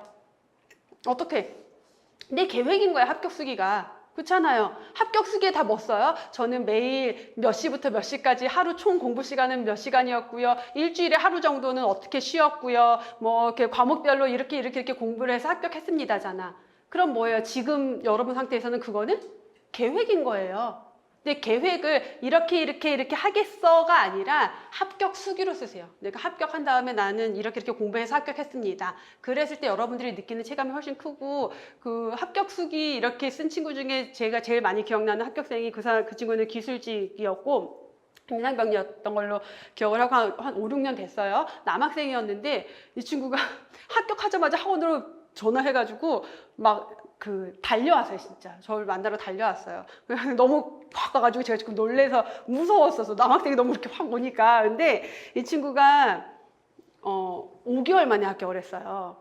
어떻게? 내 계획인 거야, 합격 수기가. 그렇잖아요. 합격 수기에 다 뭐 써요? 저는 매일 몇 시부터 몇 시까지 하루 총 공부 시간은 몇 시간이었고요. 일주일에 하루 정도는 어떻게 쉬었고요. 뭐 이렇게 과목별로 이렇게 공부를 해서 합격했습니다잖아. 그럼 뭐예요? 지금 여러분 상태에서는 그거는 계획인 거예요. 근데 계획을 이렇게 하겠어가 아니라 합격 수기로 쓰세요. 내가 합격한 다음에 나는 이렇게 공부해서 합격했습니다. 그랬을 때 여러분들이 느끼는 체감이 훨씬 크고, 그 합격 수기 이렇게 쓴 친구 중에 제가 제일 많이 기억나는 학교생이 그 친구는 기술직이었고 임상병이었던 걸로 기억을 하고 한 5, 6년 됐어요. 남학생이었는데 이 친구가 합격하자마자 학원으로 전화해가지고 막 달려왔어요. 진짜 저를 만나러 달려왔어요. 너무 확 와가지고 제가 지금 놀래서 무서웠어서 남학생이 너무 이렇게 확 오니까. 근데 이 친구가 5개월 만에 합격을 했어요.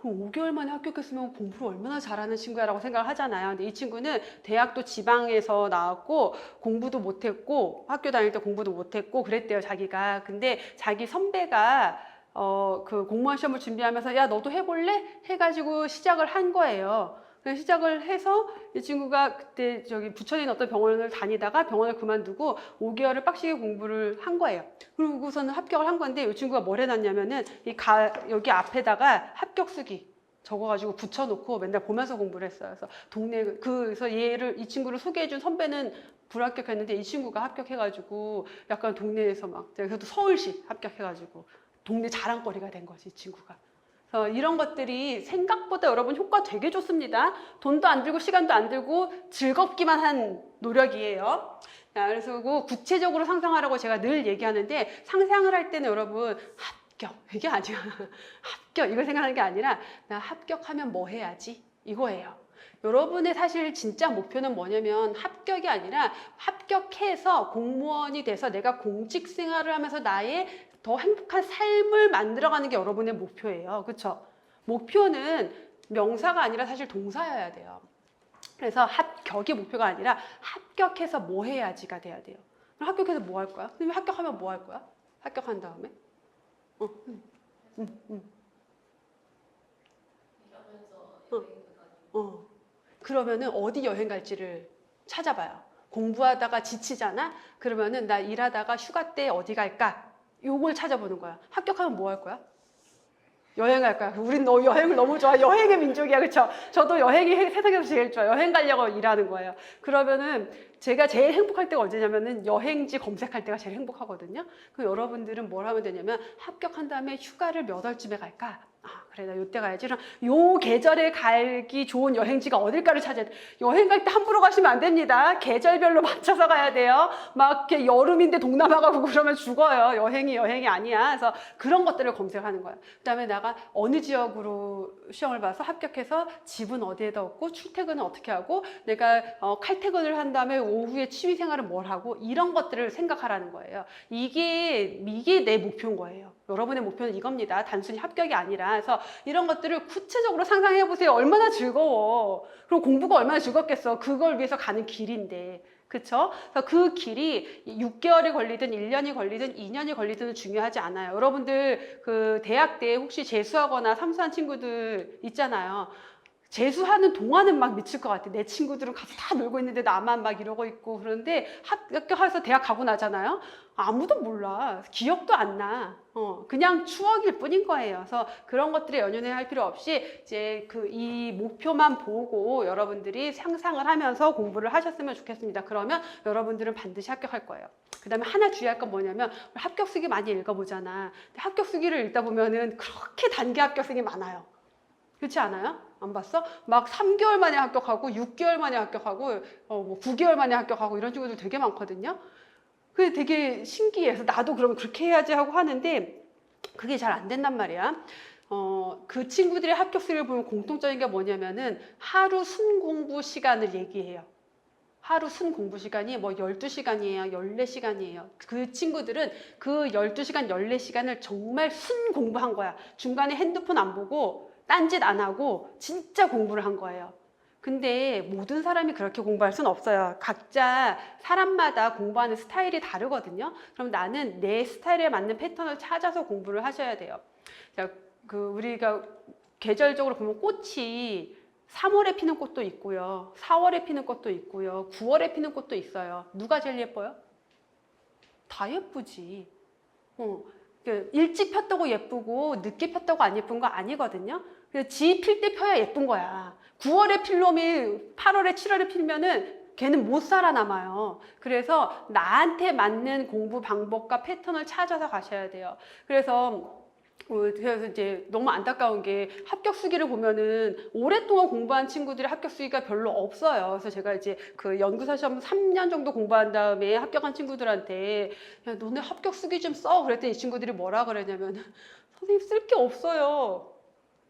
그럼 5개월 만에 합격했으면 공부를 얼마나 잘하는 친구야 라고 생각을 하잖아요. 근데 이 친구는 대학도 지방에서 나왔고 공부도 못했고 학교 다닐 때 공부도 못했고 그랬대요, 자기가. 근데 자기 선배가 그 공무원 시험을 준비하면서 야, 너도 해볼래? 해가지고 시작을 한 거예요. 그래서 시작을 해서 이 친구가 그때 저기 부천에 있는 어떤 병원을 다니다가 병원을 그만두고 5개월을 빡시게 공부를 한 거예요. 그러고서는 합격을 한 건데 이 친구가 뭘 해놨냐면은 여기 앞에다가 합격수기 적어가지고 붙여놓고 맨날 보면서 공부를 했어요. 그래서 그래서 이 친구를 소개해준 선배는 불합격했는데 이 친구가 합격해가지고 약간 동네에서 막, 그래도 서울시 합격해가지고 동네 자랑거리가 된 거지, 이 친구가. 그래서 이런 것들이 생각보다 여러분 효과 되게 좋습니다. 돈도 안 들고 시간도 안 들고 즐겁기만 한 노력이에요. 자, 그래서 구체적으로 상상하라고 제가 늘 얘기하는데 상상을 할 때는 여러분 합격 이게 아니야. 합격 이걸 생각하는 게 아니라 나 합격하면 뭐 해야지 이거예요. 여러분의 사실 진짜 목표는 뭐냐면 합격이 아니라 합격해서 공무원이 돼서 내가 공직 생활을 하면서 나의 더 행복한 삶을 만들어가는 게 여러분의 목표예요. 그렇죠? 목표는 명사가 아니라 사실 동사여야 돼요. 그래서 합격이 목표가 아니라 합격해서 뭐 해야지가 돼야 돼요. 그럼 합격해서 뭐 할 거야? 선생님 합격하면 뭐 할 거야? 합격한 다음에? 그러면은 어디 여행 갈지를 찾아봐요. 공부하다가 지치잖아? 그러면은 나 일하다가 휴가 때 어디 갈까? 요걸 찾아보는 거야. 합격하면 뭐 할 거야? 여행 갈 거야. 우린 여행을 너무 좋아. 여행의 민족이야. 그쵸? 저도 여행이 세상에서 제일 좋아. 여행 가려고 일하는 거예요. 그러면은 제가 제일 행복할 때가 언제냐면은 여행지 검색할 때가 제일 행복하거든요. 그럼 여러분들은 뭘 하면 되냐면 합격한 다음에 휴가를 몇 월쯤에 갈까? 그래, 나 요때 가야지. 그럼 요 계절에 가기 좋은 여행지가 어딜까를 찾아야 돼. 여행 갈 때 함부로 가시면 안 됩니다. 계절별로 맞춰서 가야 돼요. 막 이렇게 여름인데 동남아 가고 그러면 죽어요. 여행이 아니야. 그래서 그런 것들을 검색하는 거야. 그다음에 내가 어느 지역으로 시험을 봐서 합격해서 집은 어디에다 얻고 출퇴근은 어떻게 하고 내가 칼퇴근을 한 다음에 오후에 취미생활은 뭘 하고 이런 것들을 생각하라는 거예요. 이게 내 목표인 거예요. 여러분의 목표는 이겁니다. 단순히 합격이 아니라. 그래서 이런 것들을 구체적으로 상상해 보세요. 얼마나 즐거워. 그럼 공부가 얼마나 즐겁겠어. 그걸 위해서 가는 길인데. 그쵸? 그래서 그 길이 6개월이 걸리든 1년이 걸리든 2년이 걸리든 중요하지 않아요. 여러분들 그 대학 때 혹시 재수하거나 삼수한 친구들 있잖아요. 재수하는 동안은 막 미칠 것 같아. 내 친구들은 가서 다 놀고 있는데 나만 막 이러고 있고. 그런데 합격해서 대학 가고 나잖아요. 아무도 몰라. 기억도 안 나. 그냥 추억일 뿐인 거예요. 그래서 그런 것들에 연연할 필요 없이 이제 이 목표만 보고 여러분들이 상상을 하면서 공부를 하셨으면 좋겠습니다. 그러면 여러분들은 반드시 합격할 거예요. 그 다음에 하나 주의할 건 뭐냐면 합격수기 많이 읽어보잖아. 근데 합격수기를 읽다 보면은 그렇게 단기 합격생이 많아요. 그렇지 않아요? 안 봤어? 막 3개월 만에 합격하고 6개월 만에 합격하고 9개월 만에 합격하고 이런 친구들 되게 많거든요. 그게 되게 신기해서 나도 그러면 그렇게 해야지 하고 하는데 그게 잘 안 된단 말이야. 그 친구들의 합격수를 보면 공통적인 게 뭐냐면은 하루 순공부 시간을 얘기해요. 하루 순공부 시간이 뭐 12시간이에요, 14시간이에요. 그 친구들은 그 12시간, 14시간을 정말 순공부한 거야. 중간에 핸드폰 안 보고 딴짓 안 하고 진짜 공부를 한 거예요. 근데 모든 사람이 그렇게 공부할 수는 없어요. 각자 사람마다 공부하는 스타일이 다르거든요. 그럼 나는 내 스타일에 맞는 패턴을 찾아서 공부를 하셔야 돼요. 자, 우리가 계절적으로 보면 꽃이 3월에 피는 꽃도 있고요. 4월에 피는 꽃도 있고요. 9월에 피는 꽃도 있어요. 누가 제일 예뻐요? 다 예쁘지. 일찍 폈다고 예쁘고 늦게 폈다고 안 예쁜 거 아니거든요. 지 필 때 펴야 예쁜 거야. 9월에 필 놈이 8월에 7월에 필면은 걔는 못 살아남아요. 그래서 나한테 맞는 공부 방법과 패턴을 찾아서 가셔야 돼요. 그래서 이제 너무 안타까운 게 합격수기를 보면은 오랫동안 공부한 친구들이 합격수기가 별로 없어요. 그래서 제가 이제 그 연구사 시험 3년 정도 공부한 다음에 합격한 친구들한테 야, 너네 합격수기 좀 써. 그랬더니 이 친구들이 뭐라 그러냐면 선생님 쓸 게 없어요.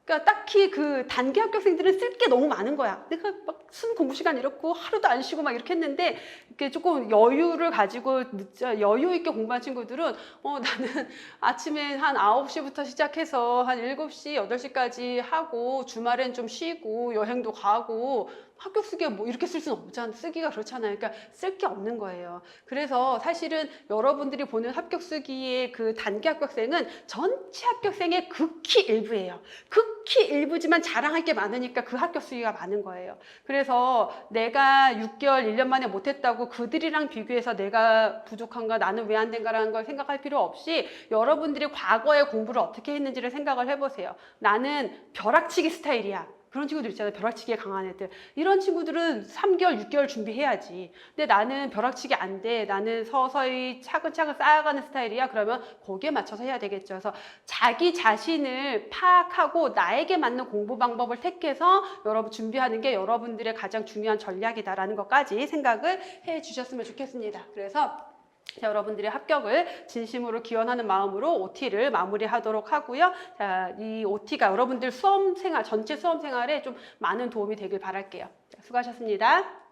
그러니까 딱히 그 단기 합격생들은 쓸 게 너무 많은 거야. 내가 막 순 공부 시간 이렇고 하루도 안 쉬고 막 이렇게 했는데 이렇게 조금 여유를 가지고 여유 있게 공부한 친구들은 나는 아침에 한 9시부터 시작해서 한 7시, 8시까지 하고 주말엔 좀 쉬고 여행도 가고 합격 쓰기가 뭐 이렇게 쓸 수는 없잖아. 쓰기가 그렇잖아요. 그러니까 쓸 게 없는 거예요. 그래서 사실은 여러분들이 보는 합격 쓰기의 그 단기 합격생은 전체 합격생의 극히 일부예요. 극히 일부지만 자랑할 게 많으니까 그 합격 수기가 많은 거예요. 그래서 내가 6개월, 1년 만에 못했다고 그들이랑 비교해서 내가 부족한가, 나는 왜 안 된가라는 걸 생각할 필요 없이 여러분들이 과거에 공부를 어떻게 했는지를 생각을 해보세요. 나는 벼락치기 스타일이야. 그런 친구들 있잖아요. 벼락치기에 강한 애들. 이런 친구들은 3개월, 6개월 준비해야지. 근데 나는 벼락치기 안 돼. 나는 서서히 차근차근 쌓아가는 스타일이야. 그러면 거기에 맞춰서 해야 되겠죠. 그래서 자기 자신을 파악하고 나에게 맞는 공부 방법을 택해서 여러분 준비하는 게 여러분들의 가장 중요한 전략이다라는 것까지 생각을 해 주셨으면 좋겠습니다. 그래서 여러분들의 합격을 진심으로 기원하는 마음으로 OT를 마무리하도록 하고요. 자, 이 OT가 여러분들 수험 생활, 전체 수험 생활에 좀 많은 도움이 되길 바랄게요. 자, 수고하셨습니다.